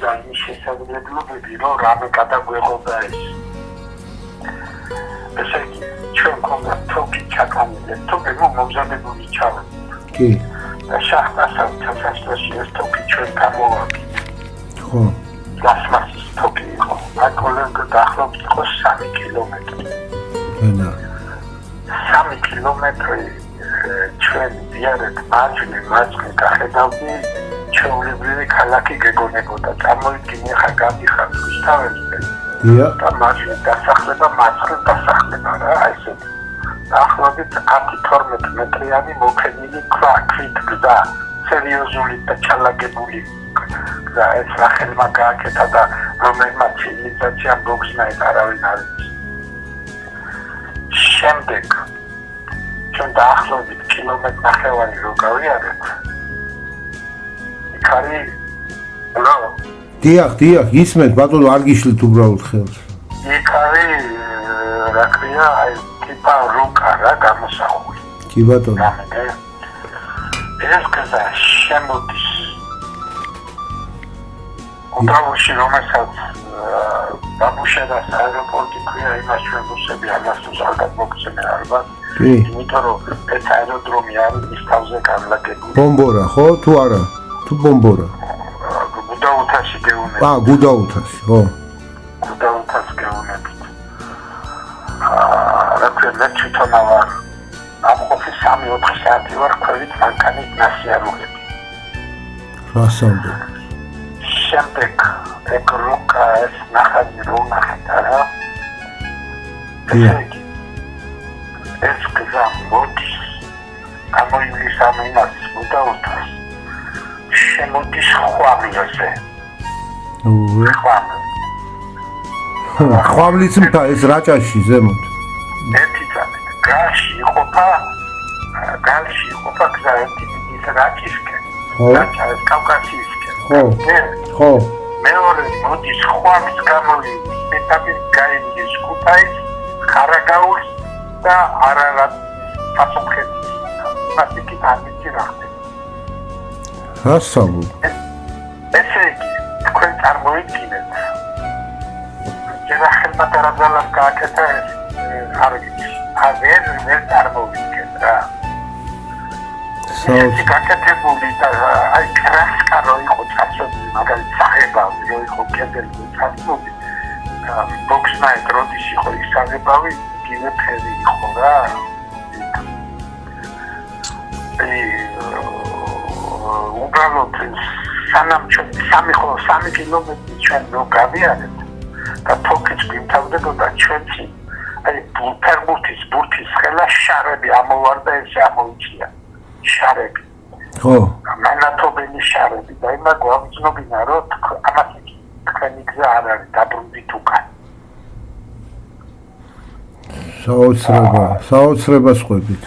მოვიდა იმის შესაძლებლობები, რომ რამე გადაგვეღობა ეს. ესე იგი, ჩვენ გქონდა თოკი ჩაკანილი, თოკი მომზადებული ჩავედი. კი. და შახტასთან სასახლეში ეს თოკი ჩვენ გამოვაკით. ხო. გასმასის თოკი იყო. აქ კოლეგა დაახლოებით იყო 3 კილომეტრი. ენა. 3 კილომეტრი ჩვენ ვიარეთ მარჯვნივ გახედავდი ჩვეულებრივი ქალაქი გეგონებოდა. წარმოიდგინე ხა გამიხარ რუსთაველზე. დია. და მარჯვნივ დასახლება მარცხნივ დასახლება რა, აი ესე. დაახლოებით 10-12 მეტრიანი მოქენილი ქვით გზა, სერიოზული და ჩალაგებული გზა, ეს სახელმა გააკეთა და რომელმაც ცივილიზაციამ გოგზნაით არავინ არ იცის. შემდეგ ჩვენ დაახლოებით კილომეტრ-ნახევარი რო გავიარეთ. იქ არის დიახ, ისმენთ ბატონო, არ გიშლით უბრალოდ ხელს. იქ არის რა ქვია, აი ტიპა რუკა რა გამოსახული. კი ბატონო. ეს გზა შემოდის უდავოში, რომელსაც ბაბუშერას აეროპორტი ქვია, იმას ჩვენ რუსები ამას უზარდად მოგცემენ ალბათ. კი. იმიტომ რომ ეს აეროდრომი არის მის თავზე განლაგებული. ბომბორა ხო თუ არა? თუ ბომბორა? გუდაუთაში გეუნებით. გუდაუთაში, ხო. გუდაუთას გეუნებით. რა ქვია, მე თვითონ ვარ ამ ყოფილი 3-4 საათი ვარ ქვევით მანქანის ნასიარულები. რასავდა? შემდეგ ეგ რუკა ეს ნახაზი რო ნახეთ არა? ეს გზა მოდის გამოივლის ამ იმას გუდაუთას შემოდის ხვამლზე. ხვამლის მთა ეს რაჭაში ზემოთ. ერთი წამი გალში იყოფა გზა ერთი ის რაჭისკენ. რაჭა ეს კავკასიისკენ. ხო. მეორე მოდის ხვამის გამოივლის ეტაპის გაიგეს ქუთაის, ხარაგაულს და არარატ სასოფხეთის. მასიკი ამიცი რა ხდება. რასავო? ესე იგი, თქვენ წარმოიდგინეთ. ჯერახელმა დარაბალას გააკეთა ეს ხარაგის. ვერ წარმოვიდგენ რა. ეს გაკეთებული და აი კრასკა რო იყო წასული, მაგალითად საღებავი რო იყო კედელზე წასული. ბოქსნაით როდის იყო ის საღებავი, იგივე ფერი იყო რა. უბრალოდ სანამ ჩვენ 3 კილომეტრი ჩვენ რო გავიარეთ და თოკიც გვიმთავდებოდა ჩვენში აი ბურთის ხელა შარები ამოვარდა ესე ამოიწია შარები ხო მანათობელი შარები და იმა გვამცნობინა რომ ამას თქვენი გზა არ არის დაბრუნდით უკან საოცრებას ყვებით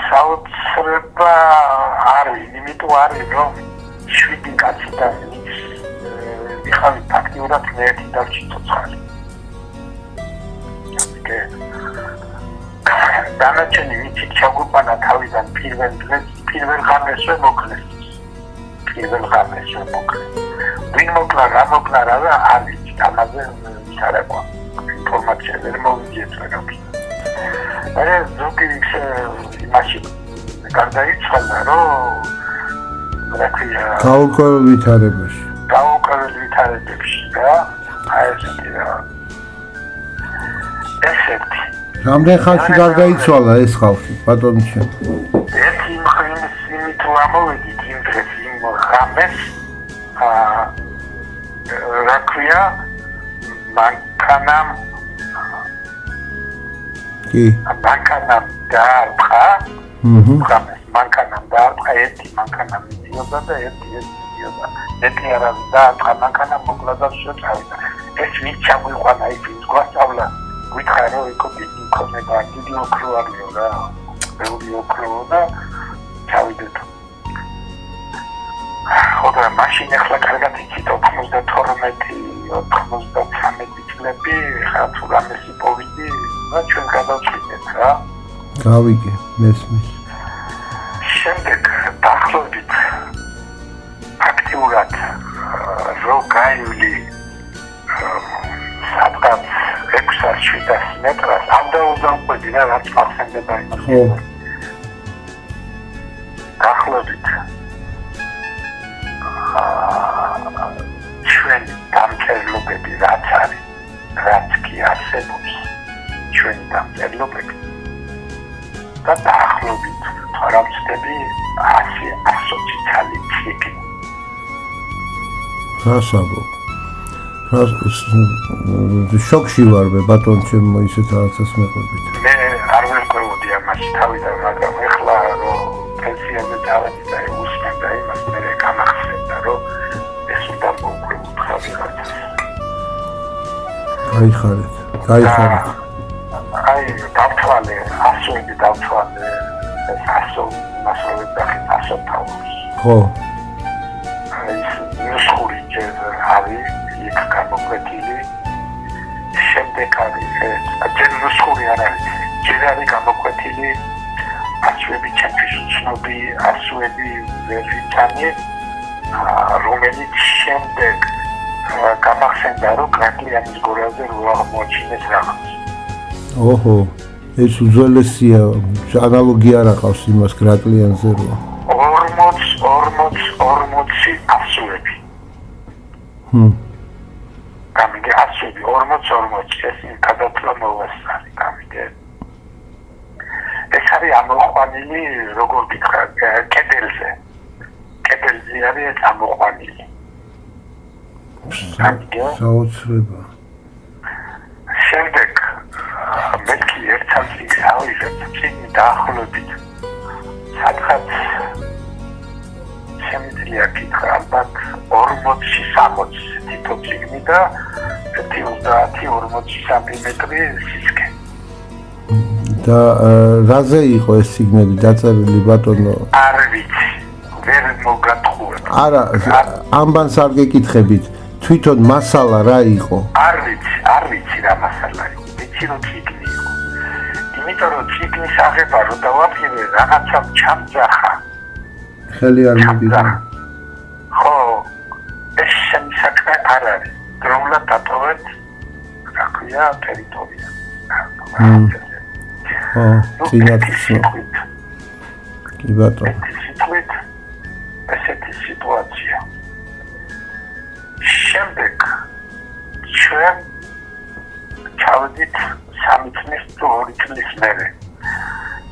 საოცრება არის იმიტომ არის რომ 7 კაცი და ვიხავით აქტიურად ერთი დავჭი ცოცხალი დანარჩენი ვიცით ჩაგვიყვანა თავიდან პირველ ღამესვე მოკლეს ვინ მოკლა რა მოკლა რა არის ამაზე ისარაკვა ინფორმაცია ვერ მოვიძიეთ რაღაცა არა ზოგი იმაში გარდაიცვალა რომ რა ქვია გაუკვირველ ვითარებებში და აი ესეთი რა ესეთი რამდენ ხანში გარდაიცვალა ეს ხალხი ბატონო შენ ერთი იმით რომ ამოვედით იმ დღეს იმ ღამეს რა ქვია მანქანამ დაარყა მანქანამ დაარყა ერთი მანქანა მიდიოდა და ერთი მიდიოდა ერთი არავის დაარყა მანქანა მოკლა და შეწავიდა ეს ვინც ჩაგვიყვანა ის ვინც გვასწავლა გითხარ რომ იქო იქნება დიდი ოქრო არისო რა ბევრი ოქრო და ჩავიდეთ ხოდა მაშინ ახლა კარგად იცით 92-93 წლები ხა თუ რამესი პოვიდი და ჩვენ გადავწყვიტეთ რა გავიგე მესმის შემდეგ დაახლოებით აქტიურად რო გაივლი სადღაც 600-700 მეტრას ამ დაუზამყვედი რა რაც მახსენდება იმას. ხო. ახლობით ჩვენ დამწერლობები რაც არის, რაც კი არსებობს, ჩვენი დამწერლობები და დაახლოებით თორამცდები 100 ცალი ციკლი. რასაბო? შოკში ვარ მე ბატონ ჩემო ისეთ რაღაცას მეყვებით. მე არ ვერკვევოდი ამაში თავიდან, მაგრამ ეხლა რომ პენსიაზე დავედი და უსმენდა იმას, მე გამახსენდა რომ ეს უნდა მოვუკვებოთ ხალხს. გაიხარეთ. აი, დავთვალე, ასოები დავთვალე, ეს ასო, მასოვეთ დახით ასო თავს. ხო. აი, ნუსხური ჯერ არის, იქ გამოკვეთილი, შემდეგ არის ეს, ჯერ ნუსხური არ არის, ჯერ არის გამოკვეთილი, ასოები ჩემთვის უცნობი, ასოები ვერიტანი, რომელიც შემდეგ გამახსენდა, რომ კრაკლიანის გორაზე რო აღმოაჩინეს რაღაც. ოჰო, ეს უძველესია, ანალოგია არ აყავს იმას კრაკლიანზე რო. 40 ასოები. გამიგე ასოები 40 ეს გადაწყვეტა მოვასწარი, გამიგე. ეს არის ამოყვანილი, როგორ გითხრა, კედელზე. კედელზე არის ამოყვანილი. საოცრება. შემდეგ მეთქი ერთად იქ ავიღებ, წიგნი დაახლოებით სადღაც შემიძლია გითხრა ალბათ 40-60 თითო წიგნი და 30-40 სანტიმეტრი სისქე. და რაზე იყო ეს წიგნები დაწერილი ბატონო? არ ვიცი, ვერ მოგატყუებ. არა, ამბანს არ გეკითხებით. თვითონ მასალა რა იყო? არ ვიცი რა მასალა იყო. ვიცი რომ წიგნი იყო. იმიტომ რომ წიგნის აღება რო დავაფიქრე, რაღაცა ჩამძახა. ხელი არ მიდია. ხო, ეს შემისაკრე არ არის. დროულად დატოვეთ, რა ქვია, ტერიტორია. ხო, წინათისო. კი ბატონო. ესეთი სიტუაცია. შემდეგ ჩვენ ჩავედით 3 წლის თუ 2 წლის მერე.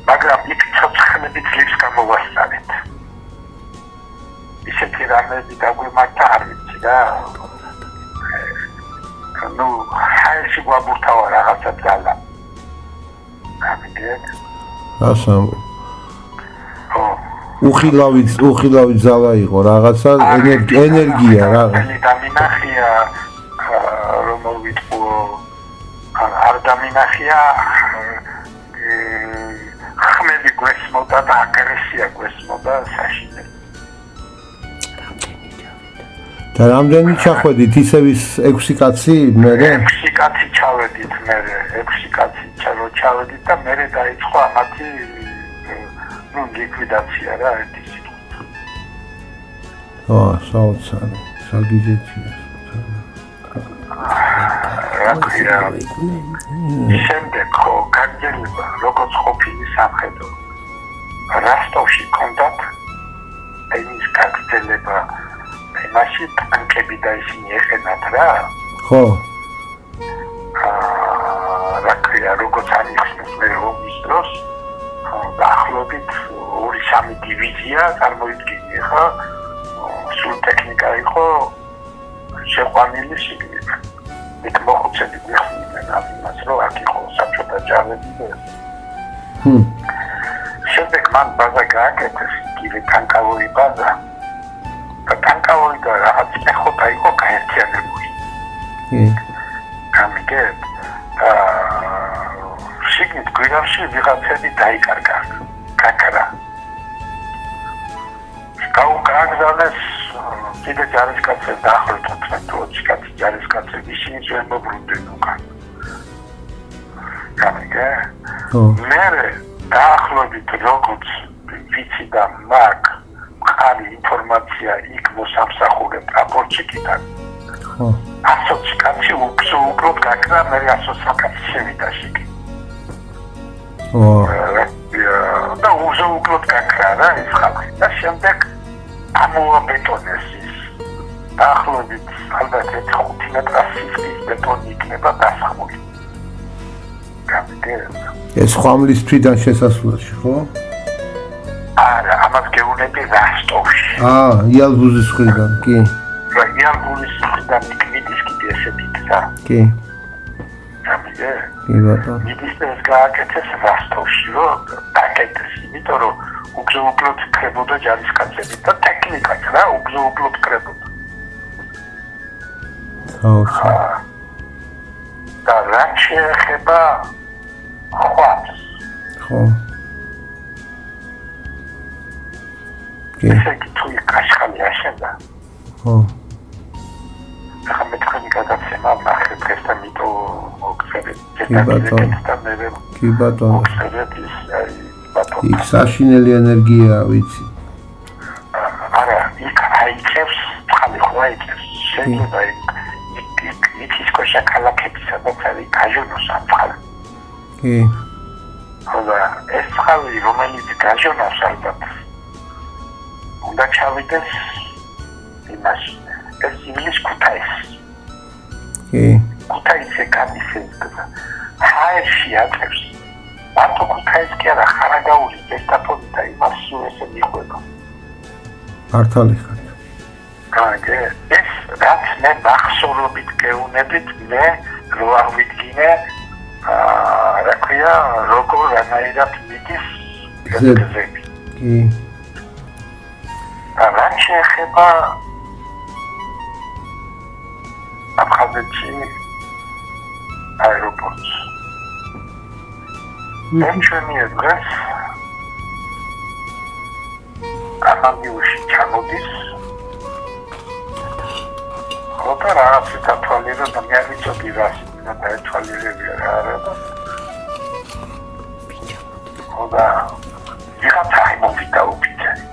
მაგრამ იქ ცოცხლები ძლივს გამოვასწარეთ. ისეთი რამები დაგვიმართა არ ვიცი რა. ნუ ჰაერში გვაბურთავა რაღაცა ძალა. გამიგეთ? ასამ. ხო. უხილავი ძალა იყო რაღაცა ენერგია რაღაც. დამინახია რომ მოვიტყო არ დამინახია ხმები გვესმოდა და აგრესია გვესმოდა საშინე. და რამდენი ჩახვედით ისევ ის 6 კაცი მერე? 6 კაცი ჩავედით მერე, 6 კაცი ჩავედით და მერე დაიწყო ამათი ლიკვიდაცია რა ერთი სიტყვით. ო, საოცარი, საგიჟეთია. შემდეგ ხო გაგზელება როგორც ყოფილი სამხედრო რასტოვში კონდათ ენის გაგზელება იმაში ტანკები და ისინი ეხენათ რა ხო რა ქვია როგორც აიხსნეს მე ომის დროს დაახლოებით 2-3 დივიზია წარმოიდგინე ხა სულ ტექნიკა იყო შეყვანილი შიგნით იქ მოხუცები გვიხსნიდნენ ამას რომ აქ იყო საბჭოთა ჯარები შემდეგ მან ბაზა გააკეთეს იგივე ტანკავური ბაზა და ტანკავური და რაღაც პეხოტა იყო გაერთიანებული გამიგეთ შიგნით გვირაბში ვიღაცები დაიკარგა კაკრა გააგზავნეს კიდე ჯარისკაცები დაახლოებით 20 კაცი ჯარისკაცები ისინი ჩვენ მობრუნდნენ უკან გამიგე მერე დაახლოებით როგორც ვიცი და მაგ მყარი ინფორმაცია იქ მოსამსახურე პრაპორჩიკიდან ხო 100 კაცი უბრალოდ გაქრა მე 100 კაცი შევიდა შეკი ო და უბრალოდ გაქრა რა ეს ხალხი და შემდეგ ამოაბეტონეს ის დაახლოებით ალბათ 5 მეტრს ბეტონი იქნება დასახული ეს ხამლის თვიდან შესასვლელში ხო? არა, ამას გეუბნები რასტოვში. იალბუზის მხრიდან, კი. იალბუზის მხრიდან მიდის კიდე ესეთი გზა. კი. გამიგე? კი ბატონო. მიდის და ეს გააკეთეს რასტოვში, რომ დაკეთეს, იმიტომ რომ უგზო-უგლოდ კრებოდა ჯარისკაცები და ტექნიკაც რა, უგზო-უგლოდ კრებოდა. საოცარ. და რაც შეეხება ხვამს. ხო. კი. ესე იგი თუ კაშხალი აშენდა. ხო. ახლა მე თქვენი გადაცემა ნახე დღეს და მიტო მოგწერეთ. კი ბატონო. მოგწერეთ ის ბატონო. იქ საშინელი ენერგია ვიცი. არა, იქ აიწევს, ხალი ხო აიწევს. შეიძლება იქ ის კოშა ქალაქებისა და წელი გაჟონოს ამ ხალხს. კი. ხოდა ეს ხალი რომელიც გაჟონოს ალბათ უნდა ჩავიდეს იმაში ეს ინგლისს ქუთაისს კი ქუთაისზე გადის ეს გზა ჰაერში აწევს მარტო ქუთაისს კი არა ხარაგაული გესტაპონი და იმას სულ ესე მიყვება მართალი ხარ კარგი ეს რაც მე მახსოვრობით გეუნებით მე რო აღვიდგინე რა ქვია როგორ რანაირად მიდის გზები კი რა შეეხება აფხაზეთში აეროპორტს ჩვენი დღეს კამანდიუში ჩამოდის ხოდა რაღაცა თვალიერო და მე არ ვიცოდი რას დაეთვალიერებია რა არა და ხოდა ვიღაცა მოვიდა ოფიცერი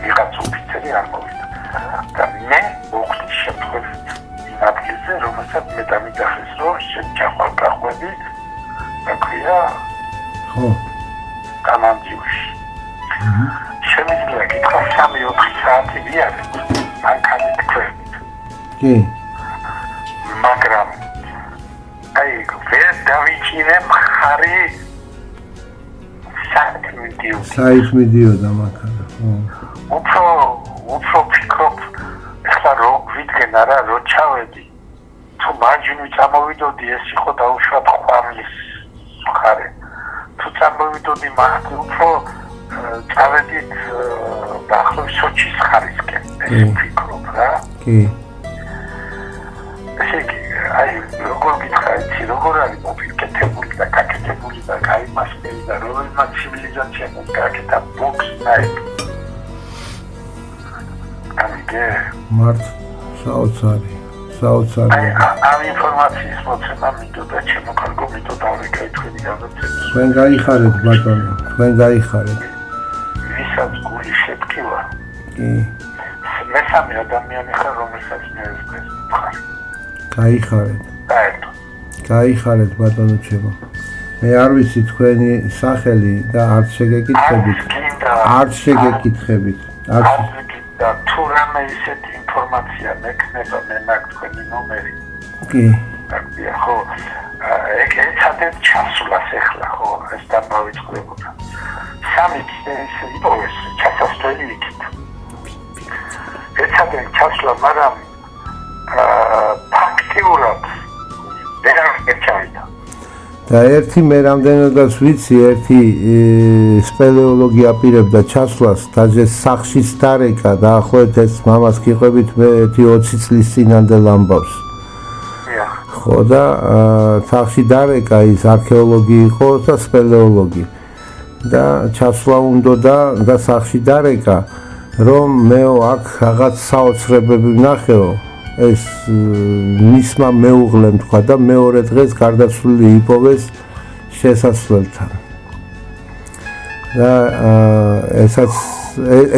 ვიღაცა ოფიცერი არ მოვიდა და მე მოხდი შემთხვევით იმ ადგილზე რომელსაც მე დამიდახეს რომ შეჭახვალ გახვედი რა ქვია ხო კამანდიუში შემიძლია კითხვა 3-4 საათი ვიარეთ მანქანით ქვევით კი მაგრამ აი ვერ დავიჭირე მხარი საით მიდიოდა მანქანა ხო უფრო ფიქრობ ეხლა რო ვიდგენ არა რო ჩავედი თუ მარჯვნივ წამოვიდოდი ეს იყო დაუშვათ ხვამლის მხარე თუ წამოვიდოდი მარტო უფრო წავედით დაახლოებით სოჩის ხარისკენ ეს ვფიქრობ რა კი ესე იგი აი როგორ გითხრა იცი როგორ არის მოფიქრებული და გაკეთებული და გაიმასტერი და რომელმა ცივილიზაციამ გააკეთა ბოქს-ნაით გამიგე მართ საოცარი აი ამ ინფორმაციის მოცემა მინდოდა ჩემო კარგო მინდოდა ავიკაი თქვენი გადაცემა თქვენ გაიხარეთ ბატონო თქვენ გაიხარეთ ვისაც გული შეტკივა კი მესამე ადამიანი ხარ რომელსაც მე ვქეს გაიხარეთ ბატონო ჩემო მე არ ვიცი თქვენი სახელი და არც შეგეკითხებით და თუ რამე ისეთი ინფორმაცია მექნება მე მაგ თქვენი ნომერი კი ხო ეგ ეცადეთ ჩასვლას ეხლა ხო ეს დამავიწყდებოდა სამი ის იპოვეს ჩასასვლელი იქით ეცადეთ ჩასვლა მაგრამ ფაქტიურად ვერ აღჭავდა და ერთი მე რამდენადაც ვიცი ერთი სპელეოლოგი აპირებდა ჩასვლას დაჟე სახშიც დარეკა დაახლოებით ეს მამას გიყვებით მე 20 წლის წინანდელ ამბავს ხო და სახში დარეკა ის არქეოლოგი იყო და სპელეოლოგი და ჩასვლა უნდა და სახში დარეკა რომ მე აქ რაღაც საოცრებები ვნახეო ეს მისმა მეუღლემ თქვა და მეორე დღეს გარდაცვლილი იპოვეს შესასვლელთან და ესაც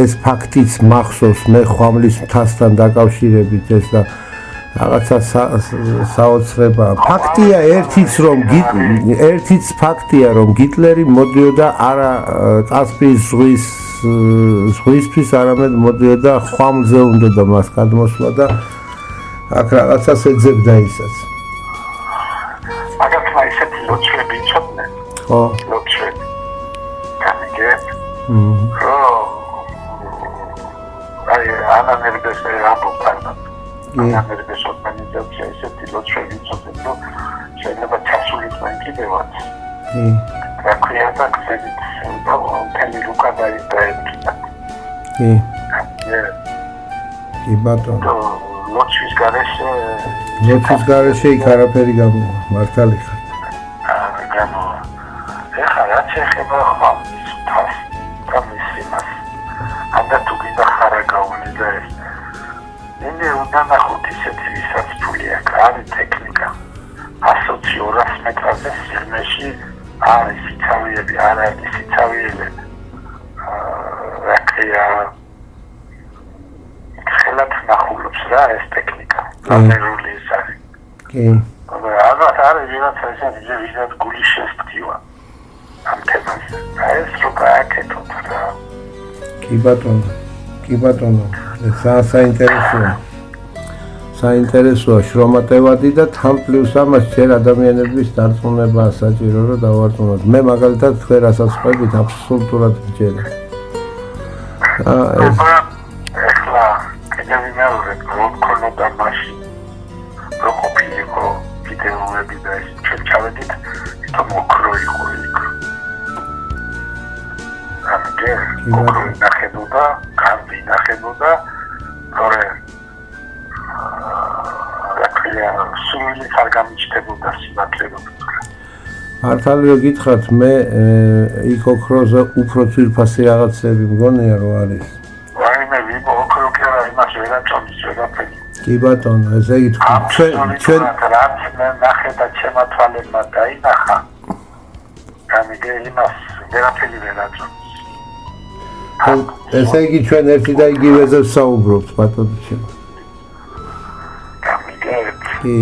ეს ფაქტიც მახსოვს მე ხვალის მთასთან დაკავშირებით ეს და რაღაცა საოცრება. ფაქტია ერთიც ფაქტია რომ გიტლერი მოდიოდა არა კასპიის ზღვისთვის, არამედ მოდიოდა ხვამლზე უნდა მას გადმოსვლა და აქ რაღაცას ეძებდა ისაც. მაგათმა ისეთი ლოცვები იცოდნენ. ხო. ლოცვები. გამიგებ? აი ანანერბეს ამბობენ. ანანერბეს ორგანიზაცია ისეთი ლოცვები იცოდნენ, რომ შეიძლება ჩასულიყო კიდევაც. რა ქვია და ხსენით მთელი რუკა დაიწყება. კი ბატონო. ლოცვის გარეშე იქ არაფერი მართალი ხარ. ეხლა რაც ეხება ხმალს თავს და მის იმას ანდა თუ გინდა ხარა გაუნიდა ეს ინე უნდა ნახოთ ისეთი ვისაც ფული აქვს არის ტექნიკა 100-200 მეტრზე სიღრმეში არის სიცავიები არ არის სიცავიები რა ქვია ხელად ნახულობს რა ეს ტექნიკა ნერვული ის არის კი ალბათ არის ვიღაც ესეთი ვიღაც გული შესტკივა ამ თემაზე. ეს რო გააკეთოთ რა. კი ბატონო. საინტერესოა შრომატევადი და თან პლუს ამას ჯერ ადამიანების დარწმუნება საჭირო რომ დავარწმუნოთ. მე მაგალითად თქვენ რასაც ყვებით აბსოლუტურად მჯერა. ეხლა კიდევ ვიმეორებ რომ ქონოდა მაშინ რო ყოფილიყო ვიდეოები და ეს ჩვენ ჩავედით თვითონ მოკრო იყო იქ. ნახებოდა, კარგი ნახებოდა, თორე რა ქვია, სული არ გამიჩნდებოდა სიმართლეობა. მართალი რომ გითხრათ, მე იქ ოქროზე უფრო ძვირფასი რაღაცები მგონია რომ არის. ვაიმე ოქრო კი არა, იმას ვერაწოდის ვერაფერი. კი ბატონო, ესე იგი ჩვენ რაც მე ნახე და ჩემმა თვალებმა დაინახა. გამიგე იმას ვერაფერი ვერაწოდის. ესე იგი ჩვენ ერთი და იგივეზე ვსაუბრობთ ბატონო ჩემო. გამიგეთ? კი.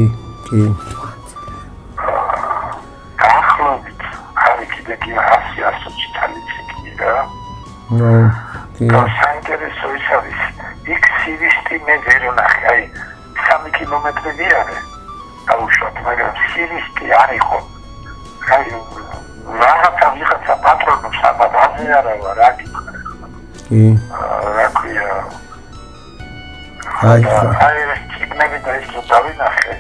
დაახლოებით არის კიდე 100-120 წელი რა. კი. საინტერესო ის არის, იქ სირისტი მე ვერ ვნახე, აი 3 კილომეტრები არის. დაუშვათ, მაგრამ სირისტი არ იყო. აი რაღაცა პატრონობს აბადაზე არა რა გიქნა. რა ქვია აი ციგნები და ის დავინახე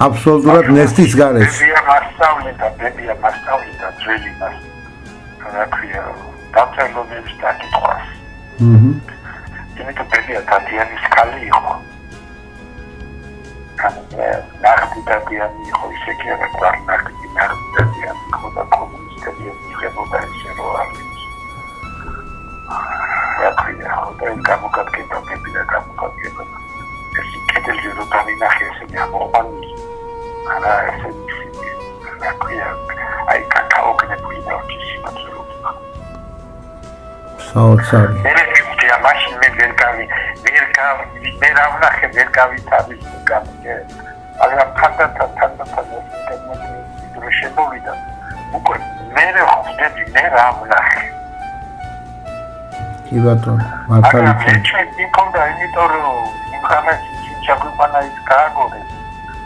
აბსოლუტურად ნესტის გარეშე ბებია მასწავლიდა ძველი მას რა ქვია დამწერლობების დაკითხვას იმიტომ ბებია დადიანის ქალი იყო ნახტი დადიანი იყო ისე კი არა ნახტი დადიანი იყო და კომუნისტები იღებოდა ისე რო არის რა ქვია და გამოგადგება ბებია გამოგადგება ეს კედელი რო დავინახე ესენი ამოყვანილი არა ესენი რა ქვია აი კაკაოგნებული და ოჩისი მაწრობა საოცარი მე მაშინ მე ვერ ვნახე ვერ გავითარეს გამიგე მაგრამ თანდათან დრო შემოვიდა უკვე მე ხვდები მე რა ვნახე კი ბატონო მართალი ჩვენ მქონდა იმიტომ რომ იმ ხანაში ჩაგვიყვანა ის გააგორეს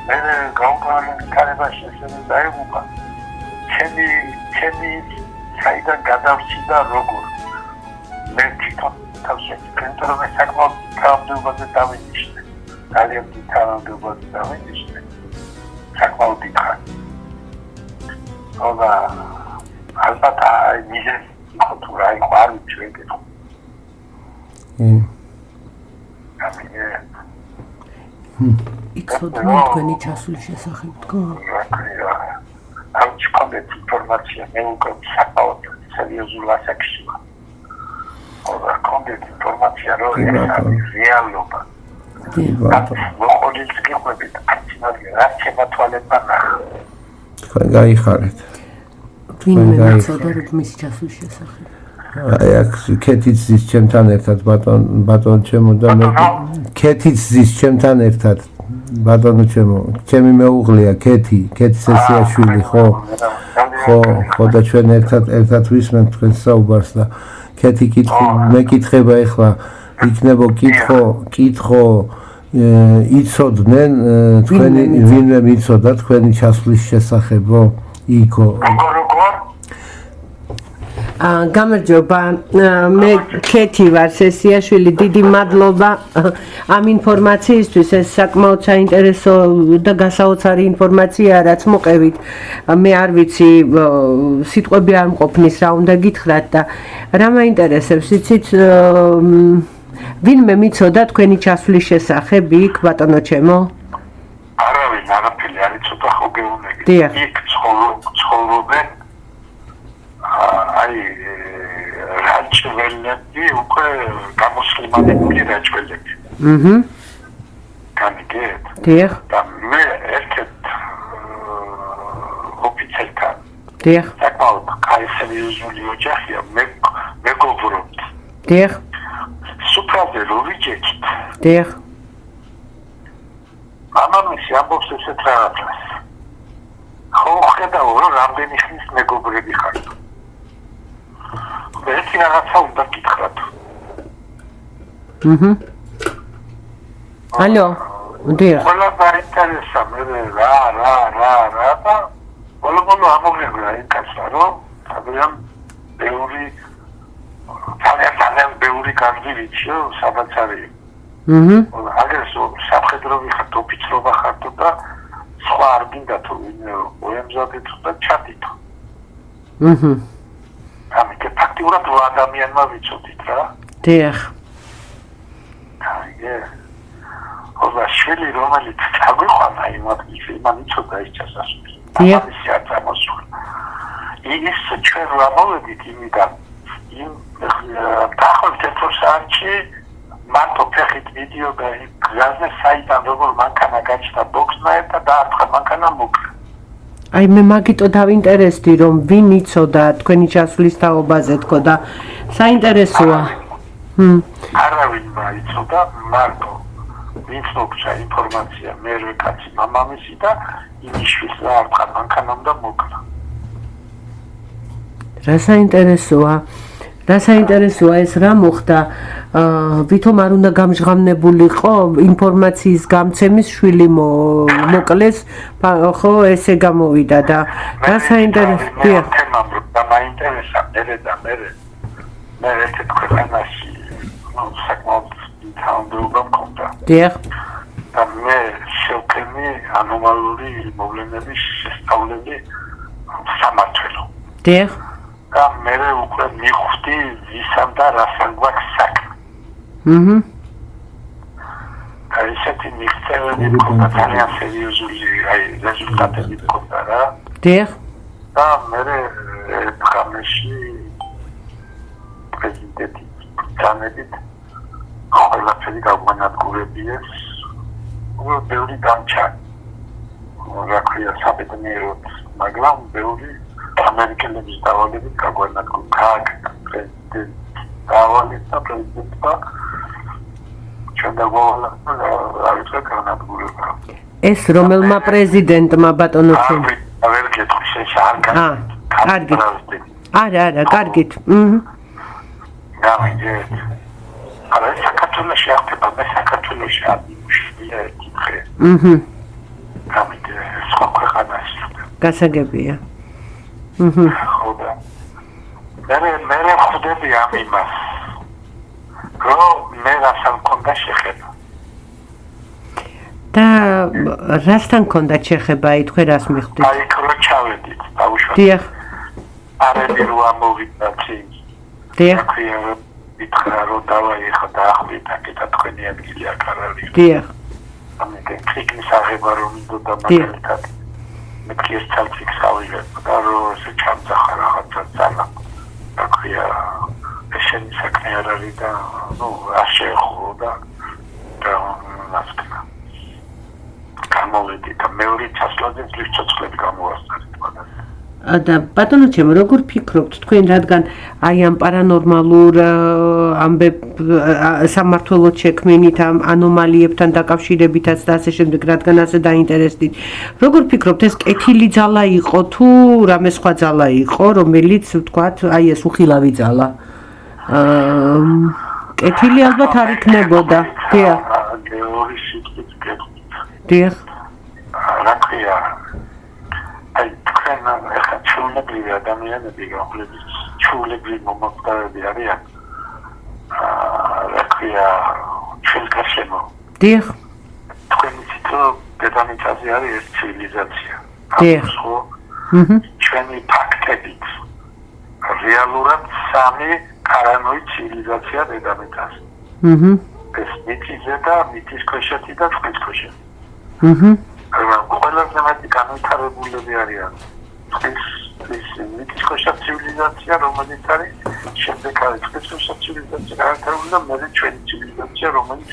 მე გავყარული კარებაში ესე დაიღუპა ჩემი საიდან გადავჭიდა როგორ მე თვითონ თავში კონტროლ საკმაოდ თავდებაზე დავინიშნე ძალიან თავდებაზე დავინიშნე საკმაოდ იქა ოდა ალბათ აი მიზეს იყო თუ რა იყო არ ვიცი იცოდნე თქვენი ჩასული შესახებ თქო? ამ ჩქონდეთ ინფორმაცია მე უკვე საკმაოდ სერიოზულ ასაკში ვარ. ოდა კონდეთ ინფორმაცია რომ ეს არის რეალობა. მოყოლილს გიყვებით არც მაგ რა შემოთვალებდა ნახა. თქვენ გაიხარეთ. ვინმე მიცოდა რითმის ჩასვლის შესახებ. აი აქ ქეთიც ზის ჩემთან ერთად ბატონ ჩემო და მე ქეთიც ზის ჩემთან ერთად ბატონო ჩემო ჩემი მეუღლეა ქეთი სესიაშვილი ხო და ჩვენ ერთად ვისმენთ თქვენს საუბარს და ქეთი მეკითხება ეხლა იქნებო კითხო იცოდნენ თქვენი ვინმე მიცოდა თქვენი ჩასვლის შესახებო იქო გამარჯობა მე ქეთი ვარ სესიაშვილი დიდი მადლობა ამ ინფორმაციისთვის ეს საკმაოდ საინტერესო და გასაოცარი ინფორმაციაა რაც მოყევით მე არ ვიცი სიტყვები არ მყოფნის რა უნდა გითხრათ და რა მაინტერესებს იცით ვინმე მიცოდა თქვენი ჩასვლის შესახებ იქ ბატონო ჩემო არავინ არაფერი არ იცოდა ხო გეუბნები დიახ იქ ცხოვრობენ აი რაჭველები უკვე გამოსლიმანებული რაჭველები განიგეთ დიახ და მე ერთ-ერთ ოფიცერთან დიახ საკმაოდ კაი სერიოზული ოჯახია მეგობრობთ დიახ სუფრაზე რო ვიჯექით დიახ მამამისი ამბობს ესეთ რაღაცას ხო ხედავ რომ რამდენი ხნის მეგობრები ხართ ერთი რაღაცა უნდა გითხრათ ალო დიახ ყველა დაინტერესა მე რა და ბოლო ამოღებდა ინკასა რომ ძალიან ბევრი განვიჩიო სადაც არის აგერ სამხედრო ვიხართ ოფიცრობა ხართ და სხვა არ გინდა თუ მოემზადეთ და ჩადით ამიტომ ფაქტიურად რა ადამიანმა ვიცოდით რა დიახ აი ობა შვილი რომელიც წაგვიყვანა იმათ იმან იცოდა ის ჩასასვლელი ამისი არ წამოსულა ის ჩვენ რა მოვედით იმიდან იმ დაახლოებით 1 საათში მარტო ფეხით ვიდეო და გზაზე საიდან როგორ მანქანა გაჩნდა ბოქსნაირ და დაარტყა მანქანა მოკლა აი მე მაგიტო დავინტერესდი რომ ვინ იცოდა თქვენი ჩასვლის თაობაზე თქო და საინტერესოა არავინ იცოდა მარტო ვინც მოგცა ინფორმაცია მერვე კაცი მამამისი და ინიშვილს დაარტყა მანქანა და მოკლა რა საინტერესოა ეს რა მოხდა ვითომ არ უნდა გამჟღავნებულიყო ინფორმაციის გამცემის შვილი მოკლეს ხო ესე გამოვიდა და რა საინტერესოა მაინტერესა მე ერთ ქვეყანაში საკმაოდ თანამდებობა მქონდა დიახ და მე შევქენი ანომალური მოვლენების შესწავლილი სამართლო დიახ და მე უკვე მიხვდი ვისამ და რასთან გვაქვს საქმე ისეთი მიღწევები მქონდა ძალიან სერიოზული რეზულტატები მქონდა რა დიახ და მე დღამში პრეზიდენტის ბრძანებით ყველაფერი გაგვანადგურებიეს ბევრი დამჩა რა ქვია საბედნიეროდ მაგრამ ბევრი ამერიკელების დავალებით გაგვანადგურდა პრეზიდენტ დავალეთ და პრეზიდენტმა ეს რომელმა პრეზიდენტმა ბატონო ჩვენ ვერ გეტყვი შეშარგა კარგით არა კარგით გამიგეთ არა საქართველოში ახტება მე საქართველოში ადიმუშია ეკითხე გამიგეთ სხვა ქვეყანაში გასაგებია ხოდა მე ხვდები ამ იმას რომ მე რასთან მქონდა შეხება და რასთან მქონდა შეხება აი თქვენ რას მიხვდით აი რო ჩავედით ბავშვად დიახ არები რო ამოვიდა წინ დიახ ვითხრა რომ დავაიხა და ახვითა კიდე თქვენი ადგილი აქ არ არის დიახ ამიტომ ფიქრის აღება რომ მინდოდა მაგალითად მე ეს ცალფიქს ავიღებ და რომ ესე ჩამძახა რაღაცა ძალა რა ქვია შენი საქმე არ არის და ნუ არ შეეხო და მასკნა გამოვედი და მეორე ჩასვლაზე ძლის ცოცხლები გამოვასწარეთ მაგას და ბატონო ჩემო, როგორ ფიქრობთ თქვენ, რადგან აი ამ პარანორმალურ სამმართველოდ შექმნით ამ ანომალიებთან დაკავშირებითაც და ასე შემდეგ, რადგან ასე დაინტერესდით, როგორ ფიქრობთ, ეს კეთილი ძალა იყო თუ რამე სხვა ძალა იყო, რომელიც ვთქვათ, აი ეს უხილავი ძალა? კეთილი ალბათ არ იქნებოდა. დიახ. დიახ. რა ქვია? აი თქვენ ახლა ჩვეულებრივი ადამიანები რომლებიც ჩვეულებრივი მომხდარები არიან რა ქვია ჩვენ გარშემო დიახ თქვენ იცით რომ დედამიწაზე არის ეს ცივილიზაცია დიახ ჩვენი ფაქტებით რეალურად სამი არანოი ცივილიზაცია დედამიწაზე ეს მიწიზე და მიწის ქვეშეთი და წყლის ქვეშეთი ყველაზე მეტი განვითარებულები არიან ეს მიწის ქვეშა ცივილიზაცია რომელიც არის შემდეგ არის წყლის ქვეშა ცივილიზაცია განვითარებული და მე ჩვენი ცივილიზაცია რომელიც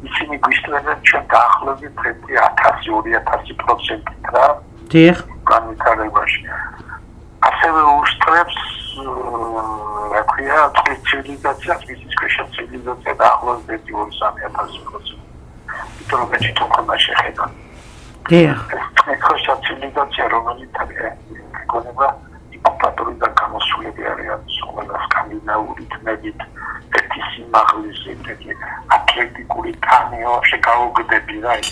ისინი გვისტრებენ ჩვენ დაახლოებით 1000-2000% რა დიახ განვითარებაში ასევე უსწრებს რა ქვია წყლის ცივილიზაციას მიწის ქვეშა ცივილიზაცია დაახლოებით 2-3000%. იმიტომ რომ თვითონ შეხედა დიახ. ეს ცივილიზაცია რომელიც გონება იმპერატორიდან გამოსულები არიან ყველა სკანდინავური თმებით ერთი სიმაღლის ერთი ატლეტიკური კანი ვაფშე გაუგდები რა ის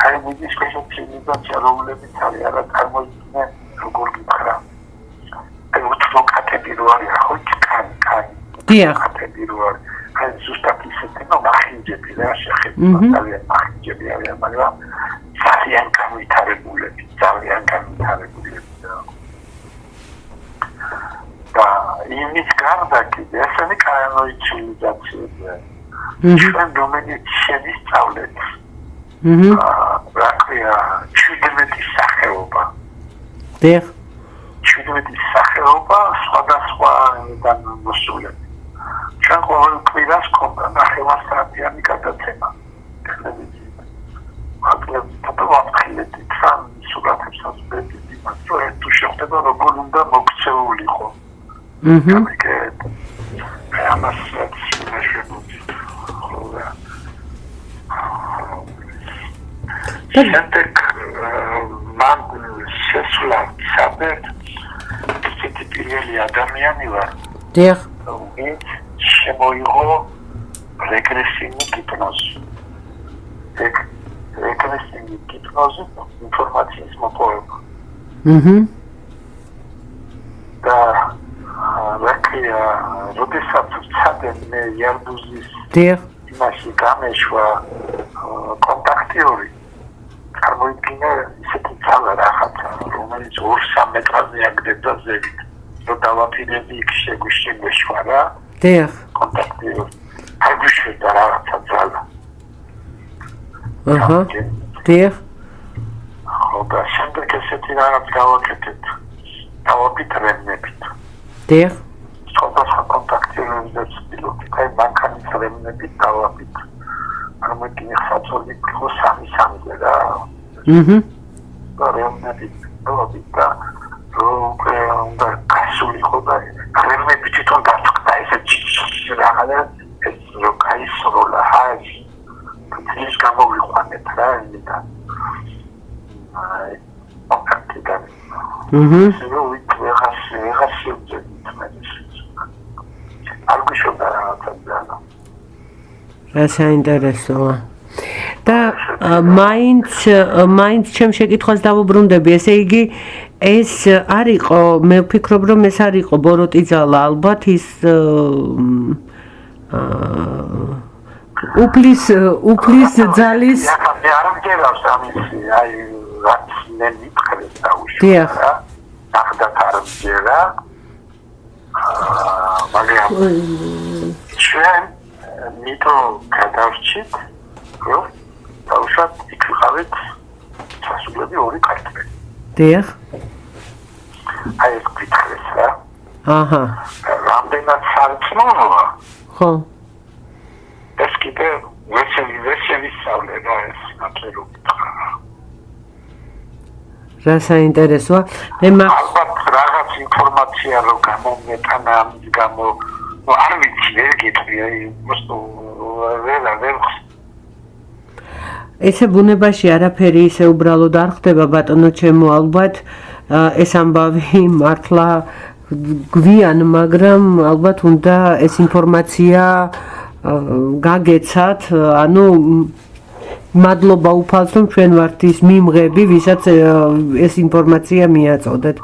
აი მის ცივილიზაცია რომელიც არის არა წარმოიდგინე როგორ გითხრა აი უფრო კატები რო არის ხო კანი დიახ. კატები რო არის აი ზუსტად ისეთი ნახინჯები რა შეხედა ძალიან ნახინჯები არიან მაგრამ ძალიან განვითარებულები და იმის გარდა კიდე ესენი კანონი ცივილიზაციებია ჩვენ რომელიც შევისწავლეთ რა ქვია 17 სახეობა დიახ 17 სახეობა სხვადასხვა მოსულები ჩვენ ყოველ კვირას ქონდა ნახევარსაათიანი გადაცემა ტელევიზიაზე. მაგრამ თვითონ თან სურათებსაც ვეძებდი, მაგრამ ეს თუ შეხვდება როგორ უნდა მოქცეულიყო. ამას შეშვებოდი. შემდეგ მან შესვლა საბერთ ისეთი პირველი ადამიანი ვარ. დიახ. შემოიღო რეგრესიული ჰიპნოზი. რეგრესიული ჰიპნოზი ინფორმაციის მოპოვება. და რაკია როდესაც ვცადე მე იარბუზის იმაში გამეშვა კონტაქტიორი წარმოიდგინე ისეთი ძალა რაღაცა რომელიც 2-3 მეტრაზე აგდებდა ზევით. რომ დავაფინები იქ შეგვეშვა რა დიახ კონტაქტიორი არ გვიშვიდა რაღაცა ძალა დიახ ხო და შემდეგ ესეთი რაღაც გავაკეთეთ დავაფიქრებინებით დიახ სხვადასხვა კონტაქტიორებს ვცდილობთ აი მანქანის რემნებით დავაფიქრ წარმოიდგინე საწოლი ხო 3-3-ზე რა და რემნებით დავაფიქრ და გასულიყო და რემნები თვითონ დაწკდა ესე რაღაცა ეს რო გაისროლა ჰაი ის გამოიყვანეთ რა იმიდან აი აკეთებდა რო ვიღაში არ გიშობდა რაღაცა რა საინტერესოა და მაინც ჩემ შეკითხვას დავუბრუნდები, ესე იგი ეს არ იყო, მე ვფიქრობ რომ ეს არ იყო ბოროტი ძალა, ალბათ ის უფლის ძალის მე არ მგერავს ამისი აი რაც მე მითხრეს დაუშვი დიახ ახლა არ მგერა მაგრამ ჩვენ მითო გადავჭით რომ დაუშვათ იქ ვიყავით სასულები ორი კარტელი დიახ აი ეს გითხრეს რა აჰა რამდენად სარწმუნოა ხო ეს კიდე ვესელი სწავლება ეს აკლებო რა საინტერესოა. ალბათ რაღაც ინფორმაცია რო გამომეტანა ამის გამო არ ვიცი ვერ გეტყვი просто ვერ ესე ბუნებაში არაფერი ისე უბრალოდ არ ხდება ბატონო ჩემო ალბათ ეს ამბავი მართლა გვიან მაგრამ ალბათ უნდა ეს ინფორმაცია გაგეცათ ანუ მადლობა უფალს რომ ჩვენ ვართ ის მიმღები ვისაც ეს ინფორმაცია მიაწოდეთ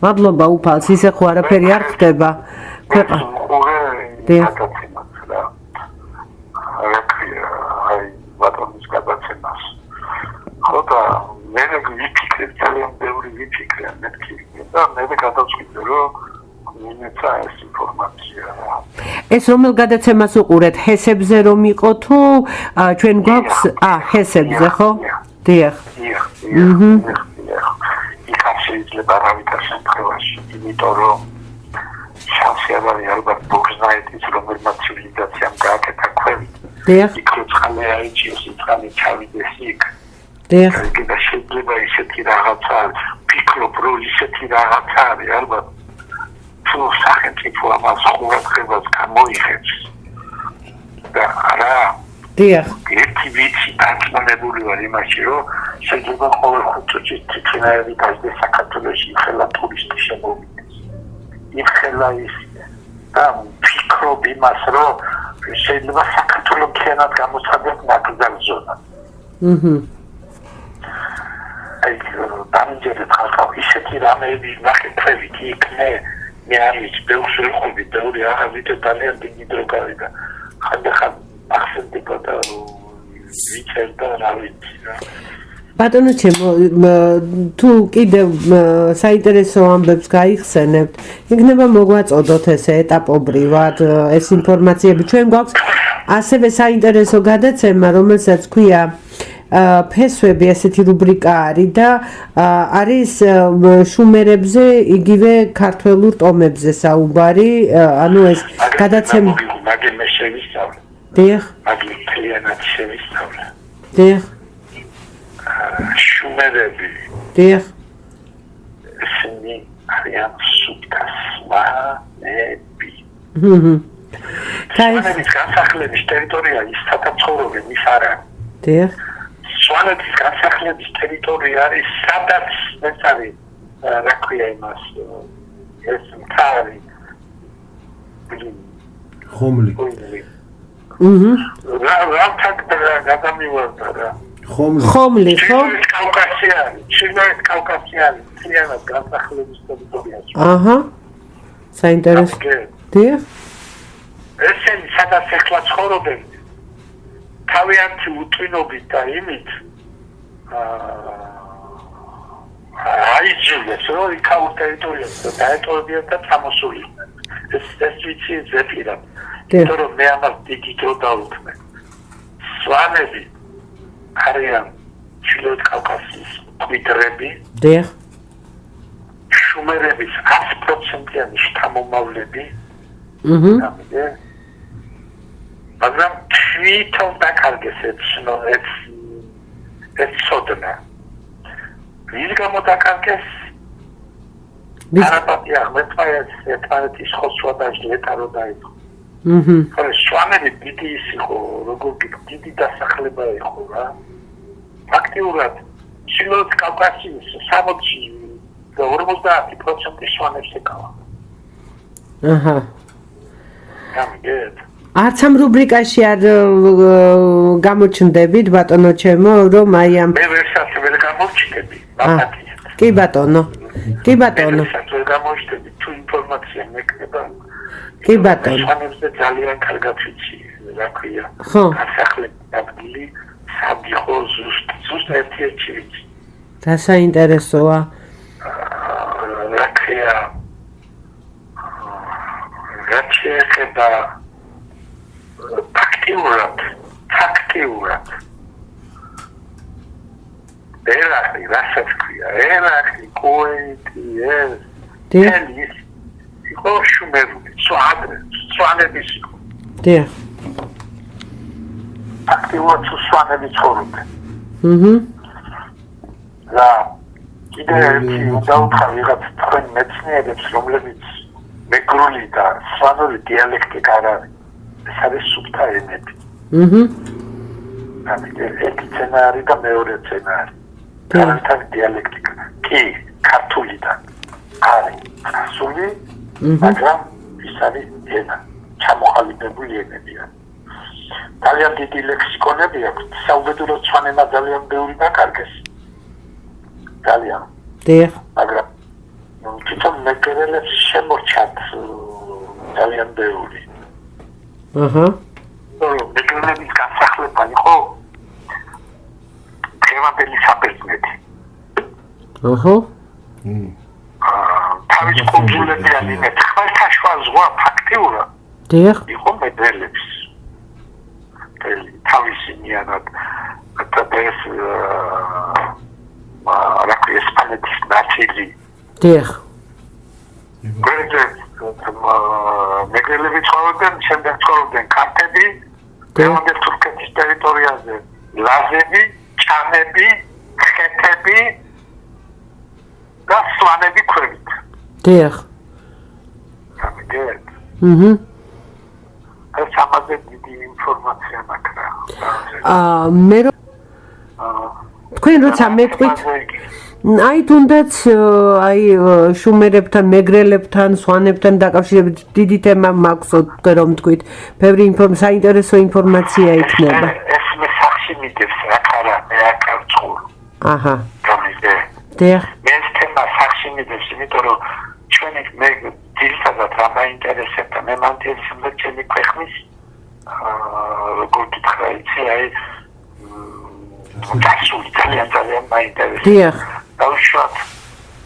მადლობა უფალს ისე ხო არაფერი არ ხდება ხოდა მე ვიფიქრე ძალიან ბევრი ვიფიქრე მეთქი და მე გადავწყვიტე რომ მინეცა ეს ინფორმაცია ეს რომელ გადაცემას უყურეთ ჰესებზე რომ იყო თუ ჩვენ გვაქვს ჰესებზე ხო დიახ იქ შეიძლება არავითარ შემთხვევაში იმიტომ რომ შანსი არ არის ალბათ ბუგზნაიტის რომელმაც ცივილიზაციამ გააკეთა ქვევით იქ როცხალი აიჩიოს იქ ჩავიდეს იქ დიახ და შეიძლება ისეთი რაღაცა ფიქრობ რომ ისეთი რაღაცა არის ალბათ თუ სახელმწიფო ამას ყურადღებას გამოიხებს და არა დიახ ერთი ვიცი დაწმენებული ვარ იმაში რომ შეიძლება ყოველ 5 წუთში თითქმის გაიდეს საქართველოში ხელა ტურისტი შემოვიდეს იქ ხელა ის და ფიქრობ იმას რომ შეიძლება საქართველოს ქენად გამოცხადდეს ნაკრძალ ზონა აი დამჯერეთ ხალხო ისეთი რამეები ნახეთ იქ მე არ ვიცი ბევრს ვიყობი ბევრი აღავიდე ძალიან დიდი დრო გავიდა ხანდახან ახსენდებოდა ვიცერდა რა ვიცი რა ბატონო ჩემო თუ კიდევ საინტერესო ამბებს გაიხსენებთ იქნება მოგვაწოდოთ ესე ეტაპობრივად ეს ინფორმაციები ჩვენ გვაქვს ასევე საინტერესო გადაცემა რომელსაც ქვია ფესვები ესეთი რუბრიკა არის და არის შუმერებზე იგივე ქართველურ ტომებზე საუბარი ანუ ეს გადაცემა მაგე მე შევისწავლე დიახ მაგე მთლიანად შევისწავლე დიახ შუმერები დიახ ისინი არიან სუბტასმანები სვანეთის განსახლების ტერიტორია ის სათაცხოვრობი ის არა დიახ სვანეთის განსახლების ტერიტორია არის სადაც ეს არის რა ქვია იმას ეს მთარი ხომლი რა გადამივარდა რა ხომლი ხო ჩრდილოეთ კავკასიანი მთლიანად განსახლების ტერიტორიაში აჰა საინტერესო დიახ ესენი სადაც ეხლა ცხოვრობენ თავიანთი უტვინობით და იმით აიძულეს რომ იქაურ ტერიტორიაზე დაეტოვებიან და წამოსულიყვნენ ეს ვიცი ზეპირად იმიტომ რომ მე ამას დიდი დრო დავუთმე სვანები არიან ჩრდილოეთ კავკასიის მკვიდრები დიახ შუმერების 100%-იანი შთამომავლები მაგრამ თვითონ დაკარგეს ეს ცოდნა ვის გამო დაკარგეს არაბატი აღმერთმაეს ერთმანეთის ხოსვა და ჟლეტა რო დაიწყო ხოლო სვანები დიდი ის იყო როგორ დიდი დასახლება იყო რა ფაქტიურად ჩრდილოეთ კავკასიის 50% სვანებს ეკავა აჰა გამიგეთ არც ამ რუბრიკაში არ გამოჩნდებით ბატონო ჩემო რომ აი ამ მე ვერსაც ვერ გამოჩნდები მაგათია კი ბატონო კი ბატონო ვერ გამოჩნდები თუ ინფორმაცია მეკნება კი ბატონო სვანებზე ძალიან კარგად ვიცი რა ქვია ხო დასახლების ადგილი სადი ხო ზუსტ ერთ-ერთი ვიცი და საინტერესოა რა ქვია რაც შეეხება ფაქტიურად ერაყი რასაც ქვია ერაყი კუვეიტი ეს თელის იყო შუმერული სვანების იყო დიახ ფაქტიურად სვანები ცხოვრობდნენ და კიდე ერთი უნდა უთხრა ვიღაც თქვენ მეცნიერებს, რომლებიც მეგრული და სვანური დიალექტიკა არ არის. ეს არის სუფთა ენები. ერთი ცენა არის და მეორე ცენა არის. განვითარი დიალექტიკა. კი, ქართულიდან არის ასული, მაგრამ ის არის ენა, ჩამოყალიბებული ენებია. ძალიან დიდი ლექსიკონები აქვს, საუბედუროდ სვანენა ძალიან ბევრი დაკარგეს. ძალიან. დიახ. მაგრამ თვითონ მეგრელებს შემორჩათ ძალიან ბევრი. მეგრელების განსახლება იყო დღევანდელი საბერძნეთი. თავის კუნძულებიანი ხმელთაშუა ზღვა ფაქტიურად იყო მეგრელების. თავისი ნიანად და ეს ესპანეთის ნაწილი. დიახ. მეგრელები ცხოვრობდნენ, შემდეგ ცხოვრობდნენ ქართები, დღევანდელ თურქეთის ტერიტორიაზე ლაზები, ჭამები, ხეთები და სვანები ქვევით. დიახ. გამიგეთ? ეს ამაზე დიდი ინფორმაცია მაქვს. მე თქვენ როცა მეტყვით აი თუნდაც აი შუმერებთან, მეგრელებთან, სვანებთან დაკავშირებით დიდი თემა მაქვს რომ თქვით. ბევრი საინტერესო ინფორმაცია იქნება. ეს მე სახში მიდევს რა ხარა, მე აქ ვწურ. აჰა. გამიგე? დიახ. მე ეს თემა სახში მიდევს, იმიტომ რომ ჩვენი მე ძირითადად რა მაინტერესებდა, მე მაინტერესებდა ჩემი ქვეყნის როგორ გითხრა იცი აი გასული ძალიან მაინტერესებდა. დიახ. დავუშვათ